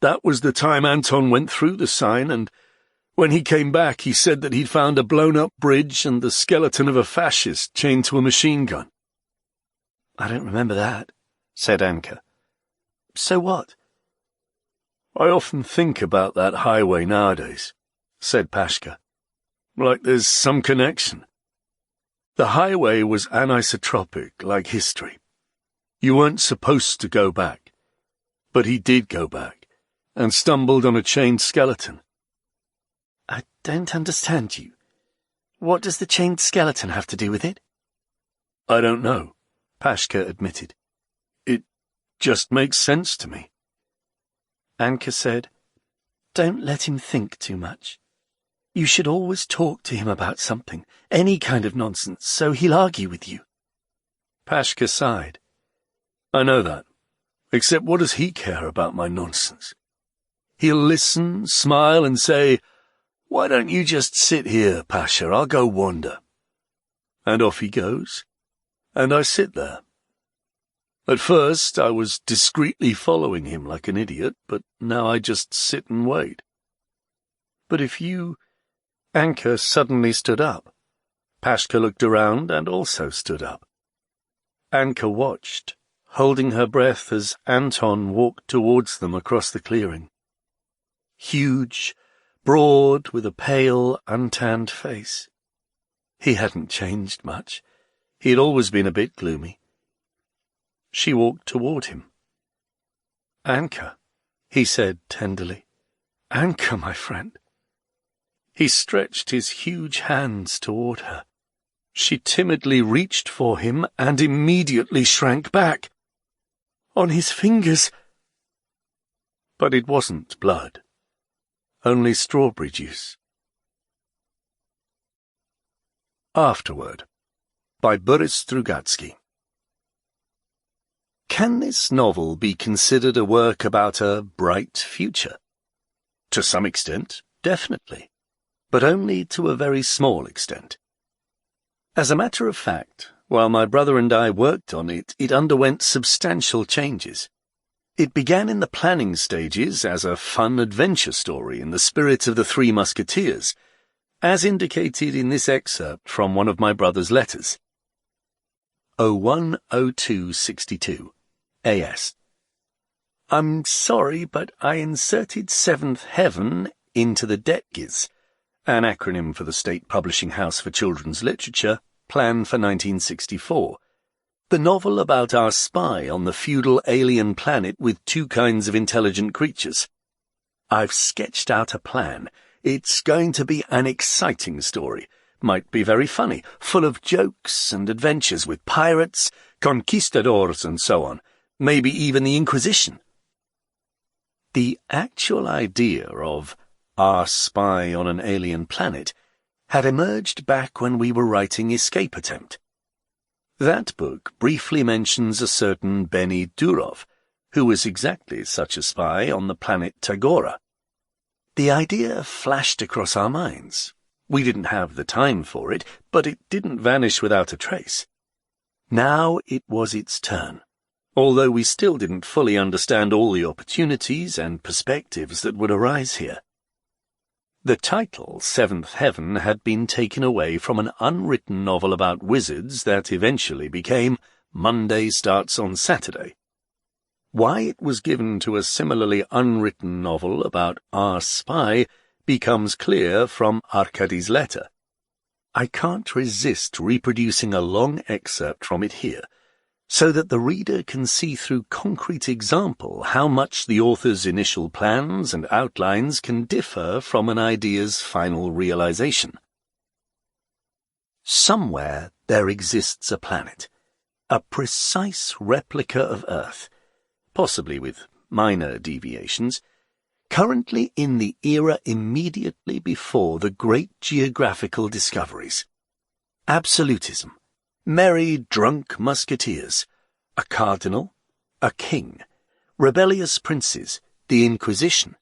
"That was the time Anton went through the sign, and when he came back he said that he'd found a blown-up bridge and the skeleton of a fascist chained to a machine gun." "I don't remember that," said Anka. "So what?" "I often think about that highway nowadays," said Pashka. "Like there's some connection. The highway was anisotropic, like history. You weren't supposed to go back. But he did go back, and stumbled on a chained skeleton." "I don't understand you. What does the chained skeleton have to do with it?" "I don't know," Pashka admitted. "It just makes sense to me." Anka said, "Don't let him think too much. You should always talk to him about something, any kind of nonsense, so he'll argue with you." Pashka sighed. "I know that. Except what does he care about my nonsense? He'll listen, smile, and say, 'Why don't you just sit here, Pasha? I'll go wander.' And off he goes, and I sit there. At first I was discreetly following him like an idiot, but now I just sit and wait." "But if you—" Anka suddenly stood up. Pashka looked around and also stood up. Anka watched, holding her breath as Anton walked towards them across the clearing. Huge, broad, with a pale, untanned face. He hadn't changed much. He had always been a bit gloomy. She walked toward him. "Anka," he said tenderly. "Anka, my friend." He stretched his huge hands toward her. She timidly reached for him and immediately shrank back. On his fingers. But it wasn't blood. Only strawberry juice. Afterword, by Boris Strugatsky. Can this novel be considered a work about a bright future? To some extent, definitely, but only to a very small extent. As a matter of fact, while my brother and I worked on it, it underwent substantial changes. It began in the planning stages as a fun adventure story in the spirit of the Three Musketeers, as indicated in this excerpt from one of my brother's letters. 010262 AS. I'm sorry, but I inserted Seventh Heaven into the Detgiz, an acronym for the State Publishing House for Children's Literature, plan for 1964. The novel about our spy on the feudal alien planet with two kinds of intelligent creatures. I've sketched out a plan. It's going to be an exciting story. Might be very funny, full of jokes and adventures with pirates, conquistadors and so on. Maybe even the Inquisition. The actual idea of our spy on an alien planet had emerged back when we were writing Escape Attempt. That book briefly mentions a certain Benny Durov, who was exactly such a spy on the planet Tagora. The idea flashed across our minds. We didn't have the time for it, but it didn't vanish without a trace. Now it was its turn, although we still didn't fully understand all the opportunities and perspectives that would arise here. The title, Seventh Heaven, had been taken away from an unwritten novel about wizards that eventually became Monday Starts on Saturday. Why it was given to a similarly unwritten novel about our spy becomes clear from Arkady's letter. I can't resist reproducing a long excerpt from it here, so that the reader can see through concrete example how much the author's initial plans and outlines can differ from an idea's final realization. Somewhere there exists a planet, a precise replica of Earth, possibly with minor deviations, currently in the era immediately before the great geographical discoveries. Absolutism. Merry, drunk musketeers, a cardinal, a king, rebellious princes, the Inquisition,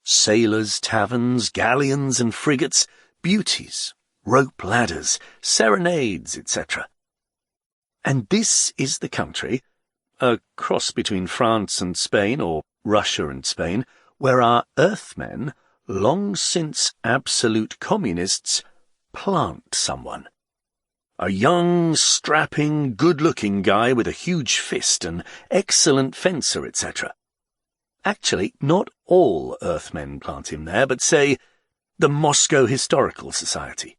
sailors, taverns, galleons and frigates, beauties, rope ladders, serenades, etc. And this is the country, a cross between France and Spain, or Russia and Spain, where our Earthmen, long since absolute communists, plant someone. A young, strapping, good-looking guy with a huge fist, an excellent fencer, etc. Actually, not all Earthmen plant him there, but say, the Moscow Historical Society.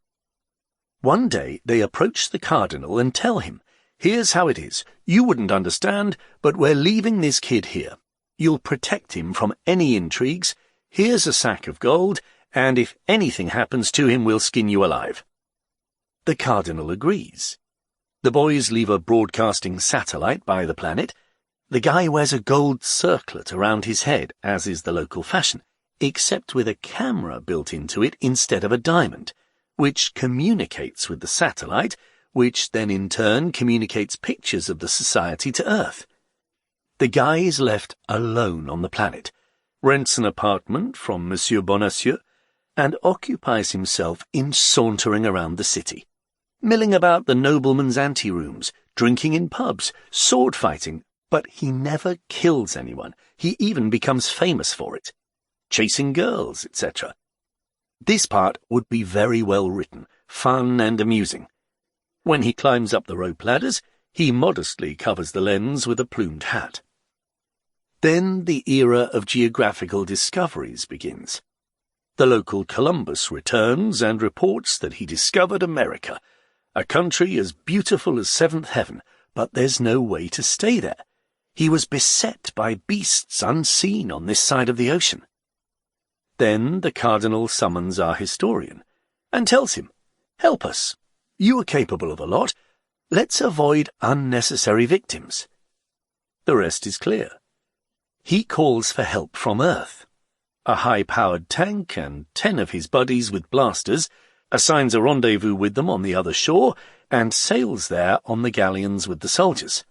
One day they approach the cardinal and tell him, "Here's how it is. You wouldn't understand, but we're leaving this kid here. You'll protect him from any intrigues. Here's a sack of gold, and if anything happens to him, we'll skin you alive." The cardinal agrees. The boys leave a broadcasting satellite by the planet. The guy wears a gold circlet around his head, as is the local fashion, except with a camera built into it instead of a diamond, which communicates with the satellite, which then in turn communicates pictures of the society to Earth. The guy is left alone on the planet, rents an apartment from Monsieur Bonacieux, and occupies himself in sauntering around the city, milling about the noblemen's anterooms, drinking in pubs, sword-fighting, but he never kills anyone. He even becomes famous for it, chasing girls, etc. This part would be very well written, fun and amusing. When he climbs up the rope ladders, He modestly covers the lens with a plumed hat. Then the era of geographical discoveries begins. The local Columbus returns and reports that he discovered America, a country as beautiful as seventh heaven, but there's no way to stay there. He was beset by beasts unseen on this side of the ocean. Then the cardinal summons our historian and tells him, "Help us. You are capable of a lot. Let's avoid unnecessary victims." The rest is clear. He calls for help from Earth. A high-powered tank and 10 of his buddies with blasters, assigns a rendezvous with them on the other shore, and sails there on the galleons with the soldiers.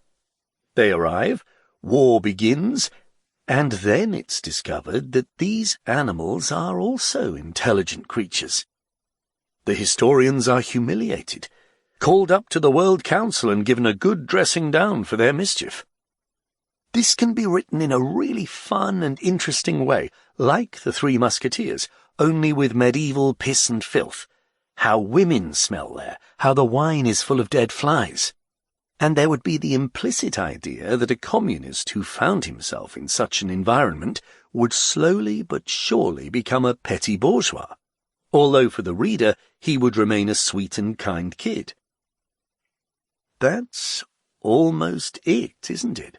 They arrive, war begins, and then it's discovered that these animals are also intelligent creatures. The historians are humiliated, called up to the World Council and given a good dressing down for their mischief. This can be written in a really fun and interesting way, like The Three Musketeers, only with medieval piss and filth. How women smell there, how the wine is full of dead flies. And there would be the implicit idea that a communist who found himself in such an environment would slowly but surely become a petty bourgeois, although for the reader he would remain a sweet and kind kid. That's almost it, isn't it?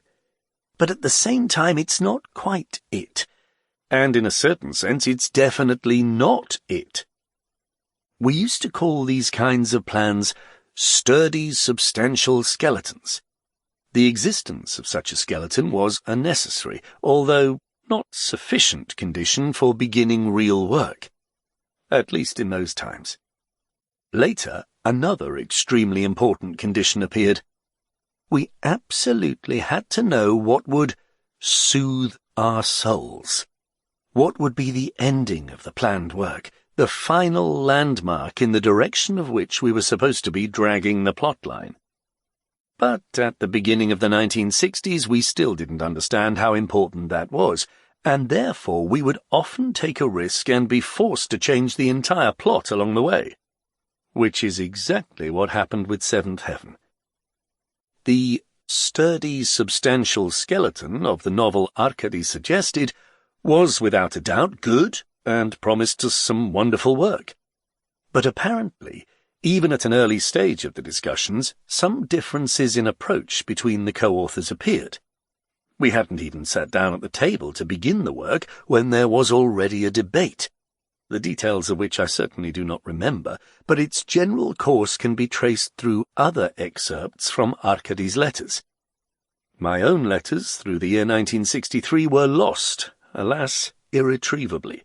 But at the same time it's not quite it, and in a certain sense it's definitely not it. We used to call these kinds of plans sturdy, substantial skeletons. The existence of such a skeleton was a necessary, although not sufficient condition for beginning real work, at least in those times. Later, another extremely important condition appeared. We absolutely had to know what would soothe our souls. What would be the ending of the planned work, the final landmark in the direction of which we were supposed to be dragging the plotline. But at the beginning of the 1960s we still didn't understand how important that was, and therefore we would often take a risk and be forced to change the entire plot along the way. Which is exactly what happened with Seventh Heaven. The sturdy, substantial skeleton of the novel Arkady suggested was without a doubt good and promised us some wonderful work. But apparently, even at an early stage of the discussions, some differences in approach between the co-authors appeared. We hadn't even sat down at the table to begin the work when there was already a debate, the details of which I certainly do not remember, but its general course can be traced through other excerpts from Arkady's letters. My own letters through the year 1963 were lost, alas, irretrievably.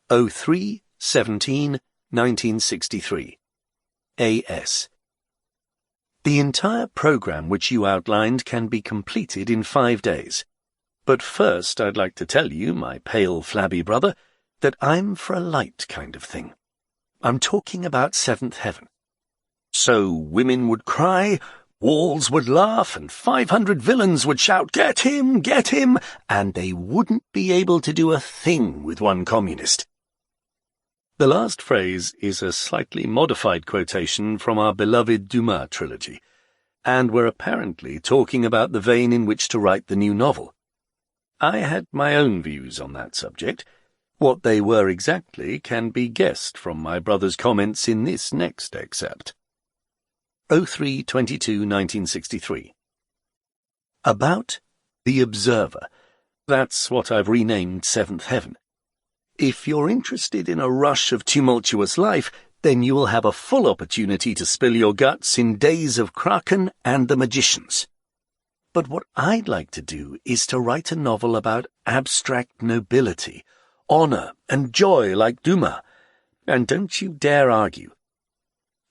03-17-1963 A.S. The entire program which you outlined can be completed in 5 days. But first I'd like to tell you, my pale, flabby brother, that I'm for a light kind of thing. I'm talking about Seventh Heaven. So women would cry, walls would laugh, and 500 villains would shout, "Get him! Get him!" and they wouldn't be able to do a thing with one communist. The last phrase is a slightly modified quotation from our beloved Dumas trilogy, and we're apparently talking about the vein in which to write the new novel. I had my own views on that subject. What they were exactly can be guessed from my brother's comments in this next excerpt. 03-22-1963 About The Observer. That's what I've renamed Seventh Heaven. If you're interested in a rush of tumultuous life, then you will have a full opportunity to spill your guts in Days of Kraken and the Magicians. But what I'd like to do is to write a novel about abstract nobility, honor and joy like Dumas, and don't you dare argue.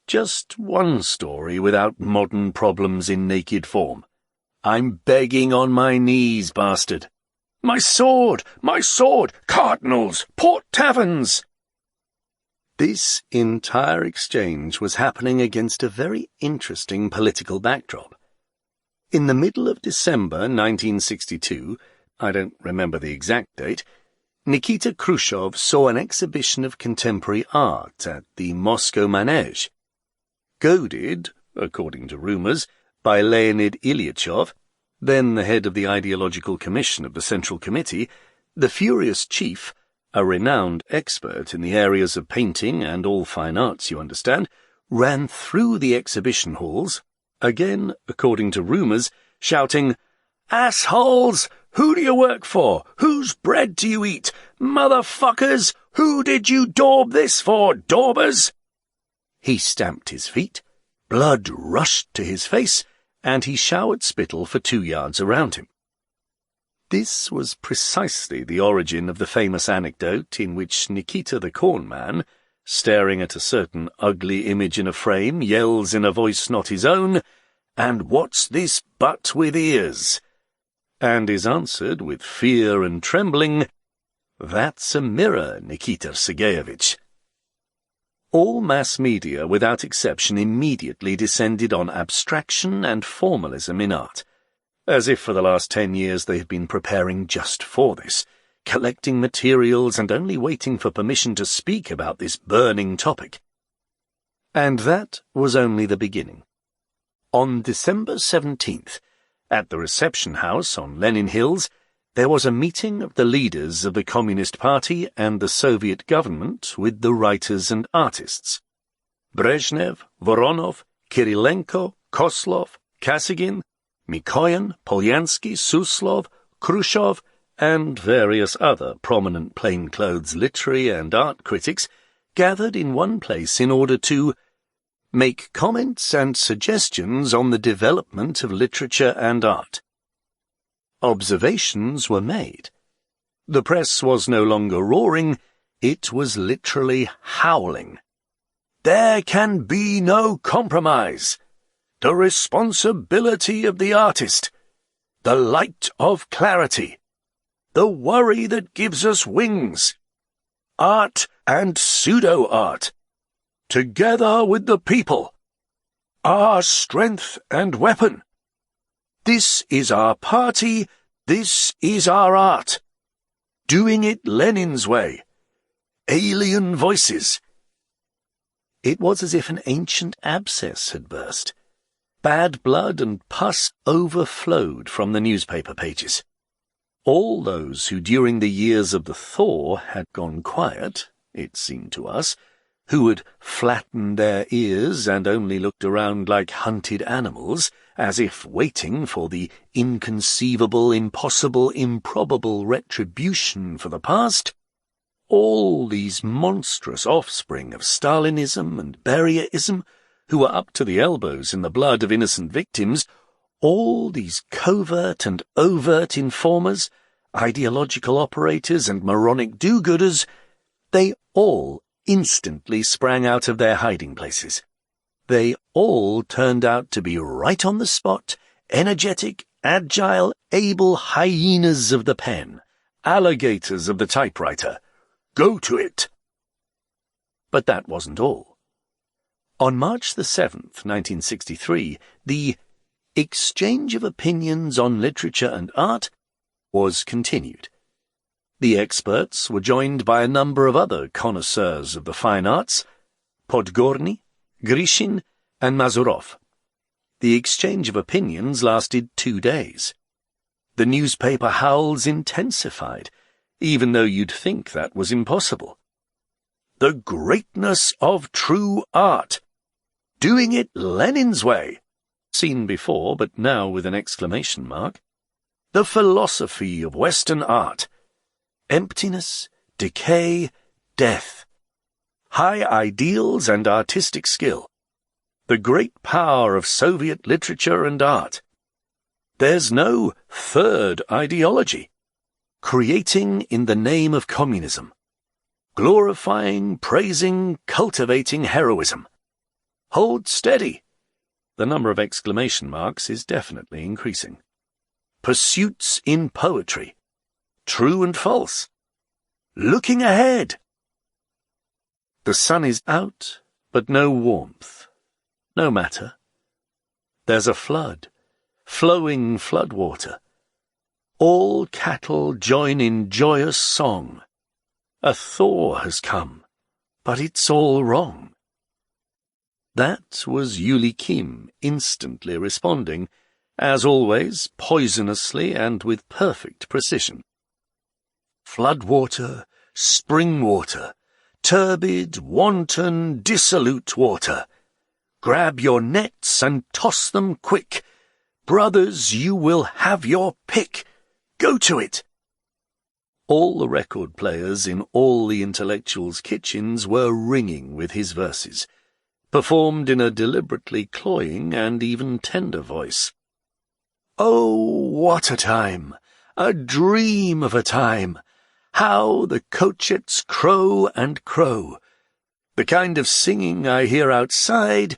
Just one story without modern problems in naked form. I'm begging on my knees, bastard. My sword! My sword! Cardinals! Port taverns! This entire exchange was happening against a very interesting political backdrop. In the middle of December 1962, I don't remember the exact date, Nikita Khrushchev saw an exhibition of contemporary art at the Moscow Manège. Goaded, according to rumours, by Leonid Ilyachov, then the head of the Ideological Commission of the Central Committee, the furious chief, a renowned expert in the areas of painting and all fine arts, you understand, ran through the exhibition halls, again, according to rumours, shouting, "Assholes! Who do you work for? Whose bread do you eat? Motherfuckers! Who did you daub this for, daubers?" He stamped his feet, blood rushed to his face, and he showered spittle for 2 yards around him. This was precisely the origin of the famous anecdote in which Nikita the Corn Man, staring at a certain ugly image in a frame, yells in a voice not his own, "And what's this butt with ears?" and is answered with fear and trembling, "That's a mirror, Nikita Sergeyevich." All mass media, without exception, immediately descended on abstraction and formalism in art, as if for the last 10 years they had been preparing just for this, collecting materials and only waiting for permission to speak about this burning topic. And that was only the beginning. On December 17th, at the reception house on Lenin Hills, there was a meeting of the leaders of the Communist Party and the Soviet government with the writers and artists. Brezhnev, Voronov, Kirilenko, Koslov, Kosygin, Mikoyan, Polyansky, Suslov, Khrushchev, and various other prominent plainclothes literary and art critics gathered in one place in order to make comments and suggestions on the development of literature and art. Observations were made. The press was no longer roaring, it was literally howling. "There can be no compromise. The responsibility of the artist. The light of clarity. The worry that gives us wings. Art and pseudo-art. Together with the people. Our strength and weapon. This is our party, this is our art. Doing it Lenin's way. Alien voices." It was as if an ancient abscess had burst. Bad blood and pus overflowed from the newspaper pages. All those who during the years of the thaw had gone quiet, it seemed to us, who had flattened their ears and only looked around like hunted animals, as if waiting for the inconceivable, impossible, improbable retribution for the past, all these monstrous offspring of Stalinism and Berierism, who were up to the elbows in the blood of innocent victims, all these covert and overt informers, ideological operators and moronic do-gooders, they all instantly sprang out of their hiding places. They all turned out to be right on the spot, energetic, agile, able hyenas of the pen, alligators of the typewriter. Go to it! But that wasn't all. On March the 7th, 1963, the exchange of opinions on literature and art was continued. The experts were joined by a number of other connoisseurs of the fine arts, Podgorny, Grishin, and Mazurov. The exchange of opinions lasted 2 days. The newspaper howls intensified, even though you'd think that was impossible. The greatness of true art. Doing it Lenin's way. Seen before, but now with an exclamation mark. The philosophy of Western art. Emptiness, decay, death. High ideals and artistic skill. The great power of Soviet literature and art. There's no third ideology. Creating in the name of communism. Glorifying, praising, cultivating heroism. Hold steady. The number of exclamation marks is definitely increasing. Pursuits in poetry. True and false. Looking ahead. The sun is out, but no warmth. No matter. There's a flood, flowing floodwater. All cattle join in joyous song. A thaw has come, but it's all wrong. That was Yuli Kim instantly responding, as always, poisonously and with perfect precision. Flood water, spring water, turbid, wanton, dissolute water. Grab your nets and toss them quick. Brothers, you will have your pick. Go to it. All the record players in all the intellectuals' kitchens were ringing with his verses, performed in a deliberately cloying and even tender voice. Oh, what a time! A dream of a time! How the cochets crow and crow! The kind of singing I hear outside,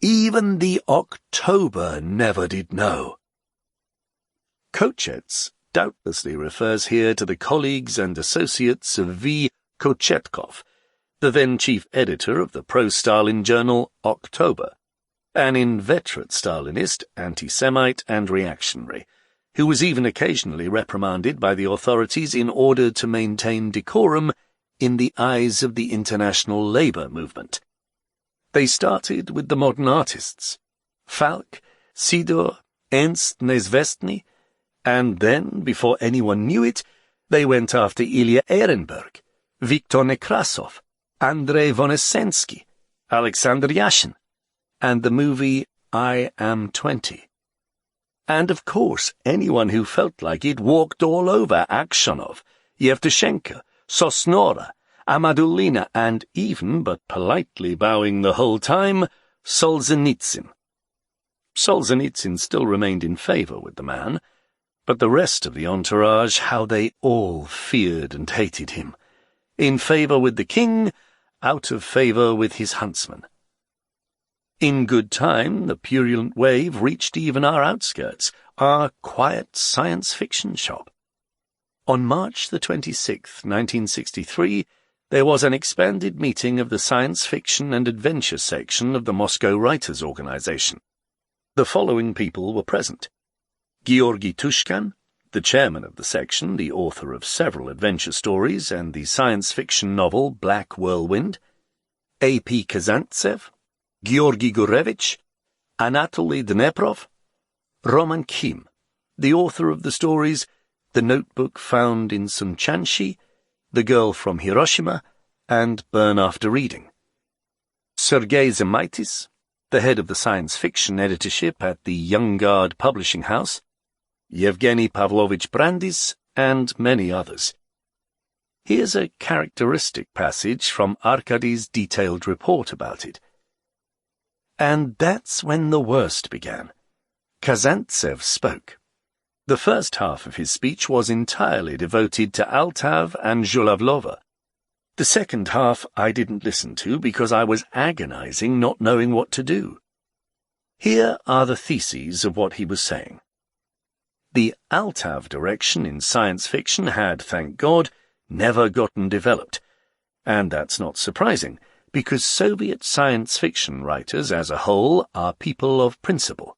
even the October never did know. Cochets doubtlessly refers here to the colleagues and associates of V. Kochetkov, the then chief editor of the pro-Stalin journal October, an inveterate Stalinist, anti-Semite and reactionary, who was even occasionally reprimanded by the authorities in order to maintain decorum in the eyes of the international labour movement. They started with the modern artists, Falk, Sidor, Ernst Nezvestny, and then, before anyone knew it, they went after Ilya Ehrenberg, Viktor Nekrasov, Andrei Vonesensky, Alexander Yashin, and the movie I Am 20. And of course, anyone who felt like it walked all over Aksionov, Yevtushenko, Sosnora, Amadulina, and even, but politely bowing the whole time, Solzhenitsyn. Solzhenitsyn still remained in favour with the man, but the rest of the entourage, how they all feared and hated him. In favour with the king, out of favour with his huntsman. In good time, the purulent wave reached even our outskirts, our quiet science fiction shop. On March the 26th, 1963, there was an expanded meeting of the Science Fiction and Adventure section of the Moscow Writers' Organization. The following people were present: Georgy Tushkan, the chairman of the section, the author of several adventure stories and the science fiction novel Black Whirlwind; A.P. Kazantsev, Georgy Gurevich, Anatoly Dneprov, Roman Kim, the author of the stories The Notebook Found in Sunchanshi, The Girl from Hiroshima, and Burn After Reading; Sergei Zemaitis, the head of the science fiction editorship at the Young Guard Publishing House; Yevgeny Pavlovich Brandis, and many others. Here's a characteristic passage from Arkady's detailed report about it. And that's when the worst began. Kazantsev spoke. The first half of his speech was entirely devoted to Altav and Zhulavlova. The second half I didn't listen to because I was agonizing, not knowing what to do. Here are the theses of what he was saying. The Altav direction in science fiction had, thank God, never gotten developed. And that's not surprising, because Soviet science fiction writers as a whole are people of principle.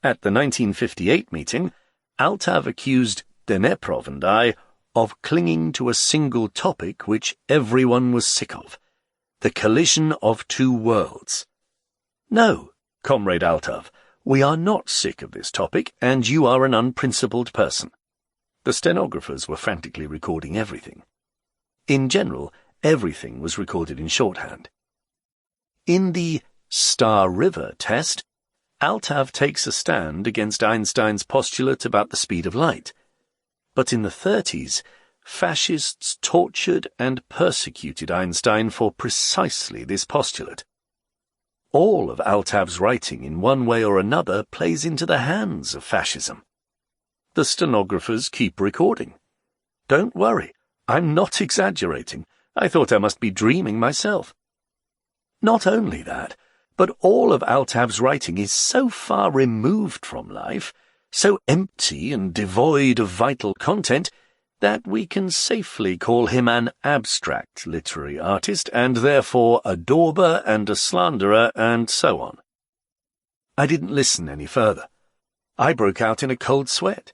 At the 1958 meeting, Altav accused Dneprov and I of clinging to a single topic which everyone was sick of, the collision of two worlds. No, Comrade Altav, we are not sick of this topic, and you are an unprincipled person. The stenographers were frantically recording everything. In general, everything was recorded in shorthand. In the Star River test, Altav takes a stand against Einstein's postulate about the speed of light. But in the 30s, fascists tortured and persecuted Einstein for precisely this postulate. All of Altav's writing in one way or another plays into the hands of fascism. The stenographers keep recording. Don't worry, I'm not exaggerating. I thought I must be dreaming myself. Not only that, but all of Altav's writing is so far removed from life, so empty and devoid of vital content, that we can safely call him an abstract literary artist, and therefore a dauber and a slanderer, and so on. I didn't listen any further. I broke out in a cold sweat.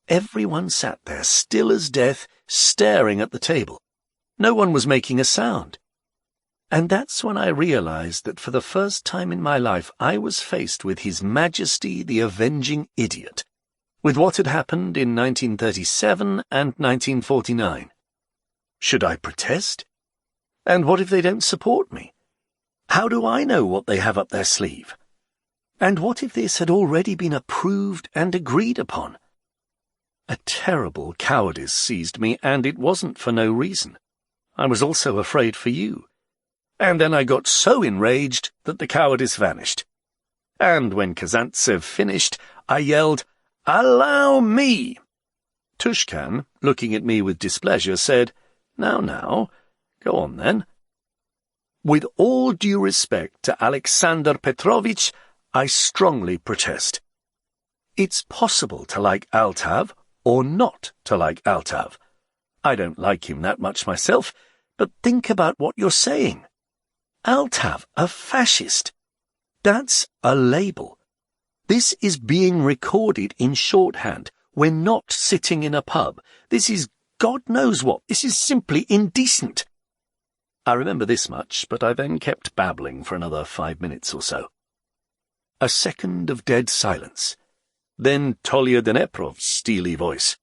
Everyone sat there, still as death, staring at the table. No one was making a sound. And that's when I realized that for the first time in my life I was faced with His Majesty the Avenging Idiot, with what had happened in 1937 and 1949. Should I protest? And what if they don't support me? How do I know what they have up their sleeve? And what if this had already been approved and agreed upon? A terrible cowardice seized me, and it wasn't for no reason. I was also afraid for you. And then I got so enraged that the cowardice vanished. And when Kazantsev finished, I yelled, "Allow me!" Tushkan, looking at me with displeasure, said, Now, go on then." "With all due respect to Alexander Petrovich, I strongly protest. It's possible to like Altav or not to like Altav. I don't like him that much myself, but think about what you're saying. Altav, a fascist. That's a label. This is being recorded in shorthand. We're not sitting in a pub. This is God knows what. This is simply indecent." I remember this much, but I then kept babbling for another 5 minutes or so. A second of dead silence. Then Tolya Dneprov's steely voice.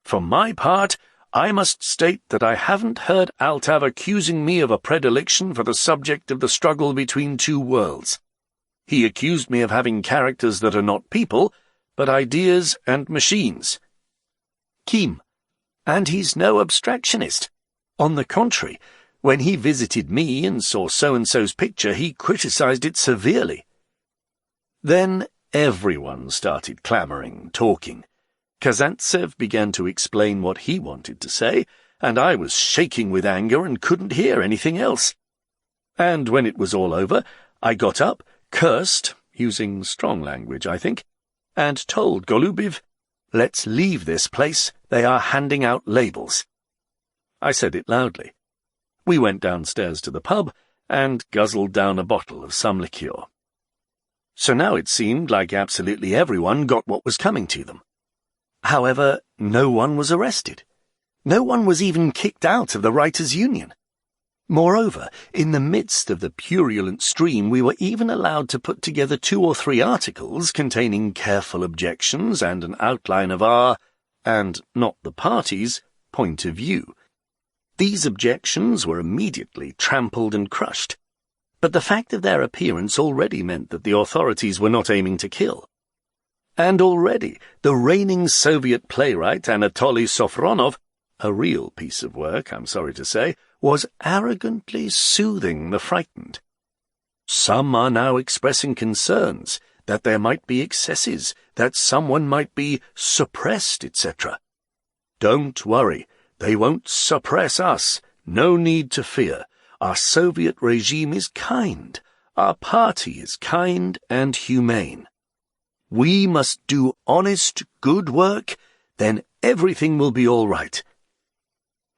"For my part, I must state that I haven't heard Altav accusing me of a predilection for the subject of the struggle between two worlds. He accused me of having characters that are not people, but ideas and machines. Kim. And he's no abstractionist. On the contrary, when he visited me and saw so-and-so's picture, he criticized it severely." Then everyone started clamoring, talking. Kazantsev began to explain what he wanted to say, and I was shaking with anger and couldn't hear anything else. And when it was all over, I got up, cursed, using strong language, I think, and told Golubev, "Let's leave this place. They are handing out labels." I said it loudly. We went downstairs to the pub and guzzled down a bottle of some liqueur. So now it seemed like absolutely everyone got what was coming to them. However, no one was arrested. No one was even kicked out of the Writers' Union. Moreover, in the midst of the purulent stream, we were even allowed to put together 2 or 3 articles containing careful objections and an outline of our, and not the party's, point of view. These objections were immediately trampled and crushed, but the fact of their appearance already meant that the authorities were not aiming to kill. And already the reigning Soviet playwright Anatoly Sofronov, a real piece of work, I'm sorry to say, was arrogantly soothing the frightened. Some are now expressing concerns that there might be excesses, that someone might be suppressed, etc. Don't worry, they won't suppress us. No need to fear. Our Soviet regime is kind. Our party is kind and humane. We must do honest, good work, then everything will be all right.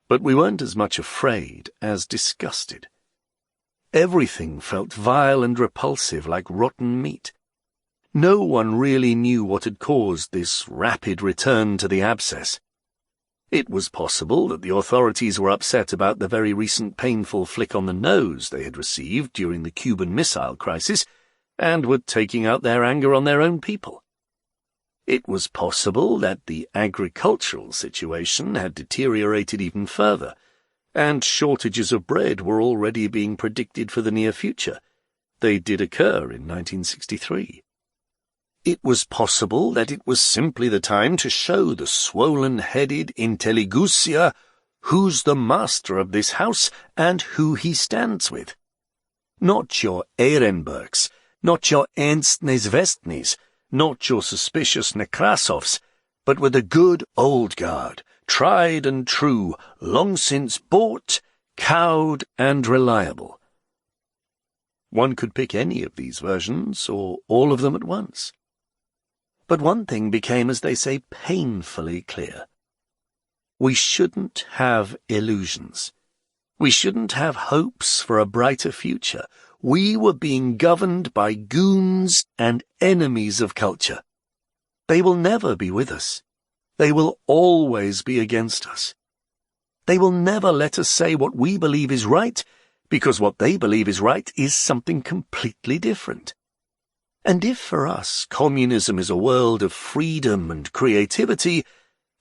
But we weren't as much afraid as disgusted. Everything felt vile and repulsive, like rotten meat. No one really knew what had caused this rapid return to the abscess. It was possible that the authorities were upset about the very recent painful flick on the nose they had received during the Cuban Missile Crisis, and were taking out their anger on their own people. It was possible that the agricultural situation had deteriorated even further, and shortages of bread were already being predicted for the near future. They did occur in 1963. It was possible that it was simply the time to show the swollen-headed intelligutsia who's the master of this house and who he stands with. Not your Ehrenbergs, not your Ernst Nezvestnys, not your suspicious Nekrasovs, but with a good old guard, tried and true, long since bought, cowed, and reliable. One could pick any of these versions, or all of them at once. But one thing became, as they say, painfully clear. We shouldn't have illusions. We shouldn't have hopes for a brighter future. We were being governed by goons and enemies of culture. They will never be with us. They will always be against us. They will never let us say what we believe is right, because what they believe is right is something completely different. And if for us communism is a world of freedom and creativity,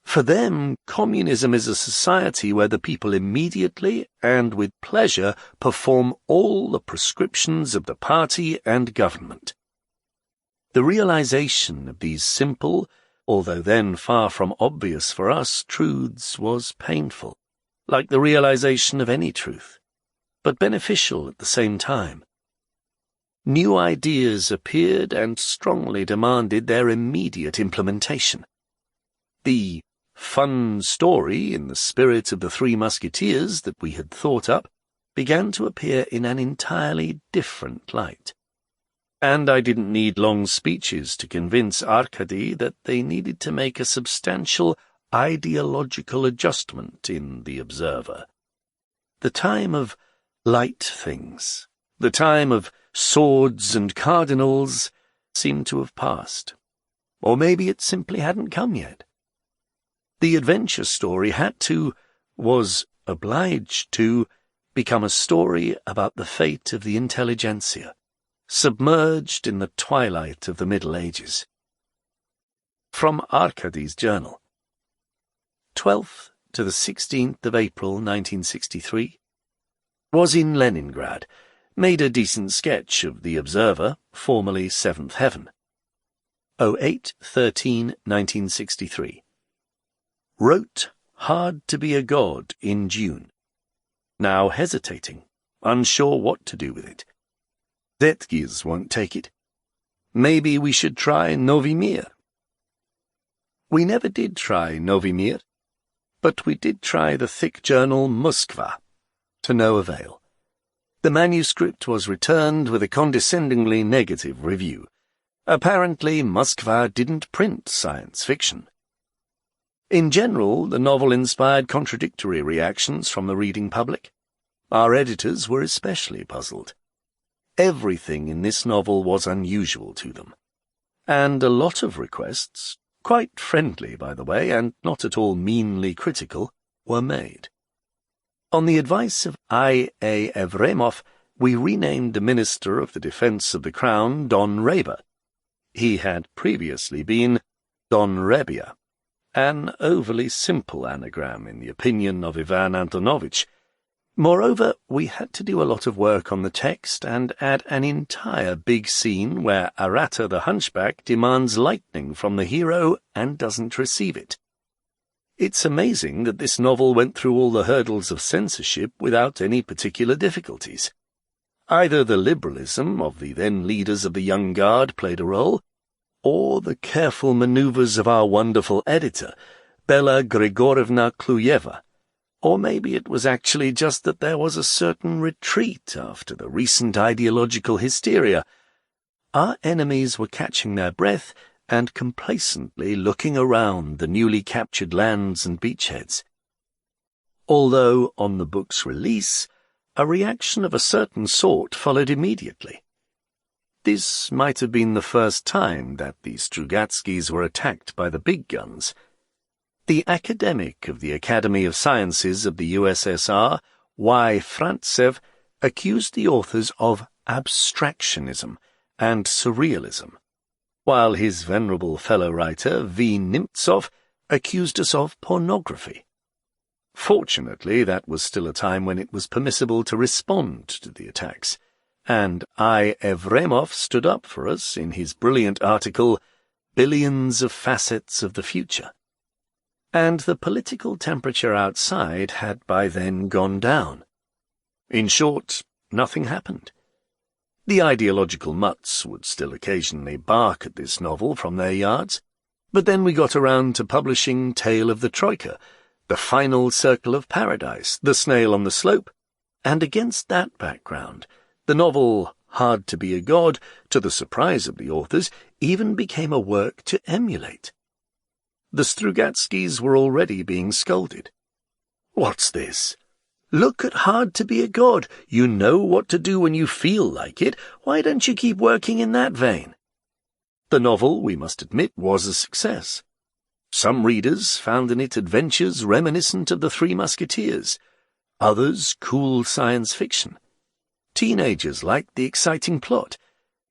for them communism is a society where the people immediately and with pleasure perform all the prescriptions of the party and government. The realization of these simple, although then far from obvious for us, truths was painful, like the realization of any truth, but beneficial at the same time. New ideas appeared and strongly demanded their immediate implementation. The fun story in the spirit of the Three Musketeers that we had thought up began to appear in an entirely different light. And I didn't need long speeches to convince Arkady that they needed to make a substantial ideological adjustment in the Observer. The time of light things, the time of swords and cardinals, seemed to have passed. Or maybe it simply hadn't come yet. The adventure story was obliged to, become a story about the fate of the intelligentsia, submerged in the twilight of the Middle Ages. From Arkady's journal. 12th to the 16th of April 1963. Was in Leningrad. Made a decent sketch of the Observer, formerly Seventh Heaven. 08/13/1963. Wrote Hard to be a God in June. Now hesitating, unsure what to do with it. Zetkiz won't take it. Maybe we should try Novi Mir. We never did try Novi Mir, but we did try the thick journal Moskva, to no avail. The manuscript was returned with a condescendingly negative review. Apparently, Moskva didn't print science fiction. In general, the novel inspired contradictory reactions from the reading public. Our editors were especially puzzled. Everything in this novel was unusual to them, and a lot of requests, quite friendly, by the way, and not at all meanly critical, were made. On the advice of I.A. Evremov, we renamed the Minister of the Defense of the Crown Don Reba. He had previously been Don Rebia, an overly simple anagram in the opinion of Ivan Antonovich. Moreover, we had to do a lot of work on the text and add an entire big scene where Arata the Hunchback demands lightning from the hero and doesn't receive it. It's amazing that this novel went through all the hurdles of censorship without any particular difficulties. Either the liberalism of the then leaders of the Young Guard played a role, or the careful manoeuvres of our wonderful editor, Bella Grigorievna Kluyeva, or maybe it was actually just that there was a certain retreat after the recent ideological hysteria. Our enemies were catching their breath and complacently looking around the newly captured lands and beachheads. Although, on the book's release, a reaction of a certain sort followed immediately. This might have been the first time that the Strugatskys were attacked by the big guns. The academic of the Academy of Sciences of the USSR, Y. Frantsev, accused the authors of abstractionism and surrealism, while his venerable fellow writer, V. Nimtsov, accused us of pornography. Fortunately, that was still a time when it was permissible to respond to the attacks, and I. Evremov stood up for us in his brilliant article, Billions of Facets of the Future. And the political temperature outside had by then gone down. In short, nothing happened. The ideological mutts would still occasionally bark at this novel from their yards, but then we got around to publishing Tale of the Troika, The Final Circle of Paradise, The Snail on the Slope, and against that background, the novel Hard to be a God, to the surprise of the authors, even became a work to emulate. The Strugatskys were already being scolded. "What's this? Look at Hard to be a God. You know what to do when you feel like it. Why don't you keep working in that vein?" The novel, we must admit, was a success. Some readers found in it adventures reminiscent of the Three Musketeers, others cool science fiction. Teenagers liked the exciting plot,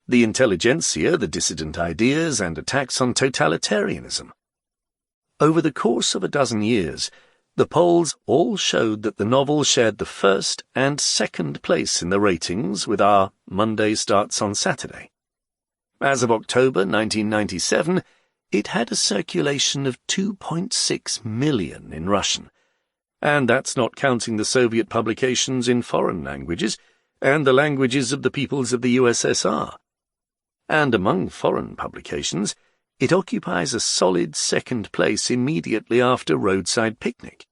the intelligentsia, the dissident ideas, and attacks on totalitarianism. Over the course of a dozen years, the polls all showed that the novel shared the first and second place in the ratings with Our Monday Starts on Saturday. As of October 1997, it had a circulation of 2.6 million in Russian, and that's not counting the Soviet publications in foreign languages and the languages of the peoples of the USSR. And among foreign publications, it occupies a solid second place immediately after Roadside Picnic.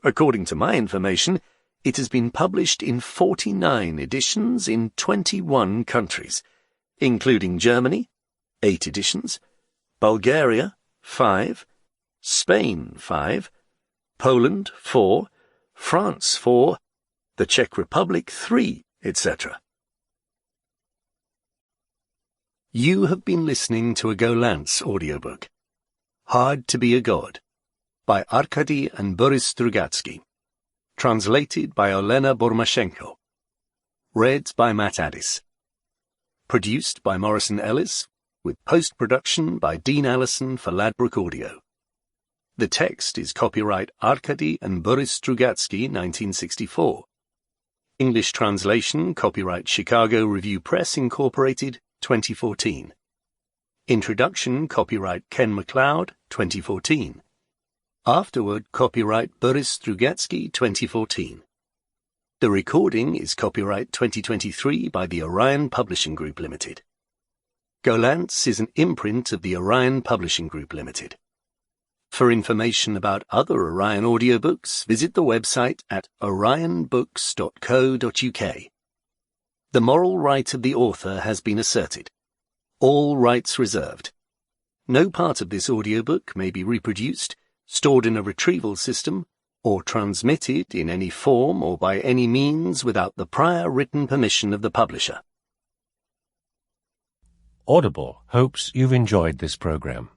According to my information, it has been published in 49 editions in 21 countries, including Germany, 8 editions, Bulgaria, 5, Spain, 5, Poland, 4, France, 4, the Czech Republic, 3, etc. You have been listening to a Golantz audiobook, Hard to be a God, by Arkady and Boris Strugatsky, translated by Olena Bormashenko, read by Matt Addis, produced by Morrison Ellis, with post-production by Dean Allison for Ladbroke Audio. The text is copyright Arkady and Boris Strugatsky, 1964. English translation copyright Chicago Review Press, Incorporated, 2014. Introduction copyright Ken MacLeod, 2014. Afterward copyright Boris Strugatsky, 2014. The recording is copyright 2023 by the Orion Publishing Group Limited. Golantz is an imprint of the Orion Publishing Group Limited. For information about other Orion audiobooks, visit the website at orionbooks.co.uk. The moral right of the author has been asserted. All rights reserved. No part of this audiobook may be reproduced, stored in a retrieval system, or transmitted in any form or by any means without the prior written permission of the publisher. Audible hopes you've enjoyed this program.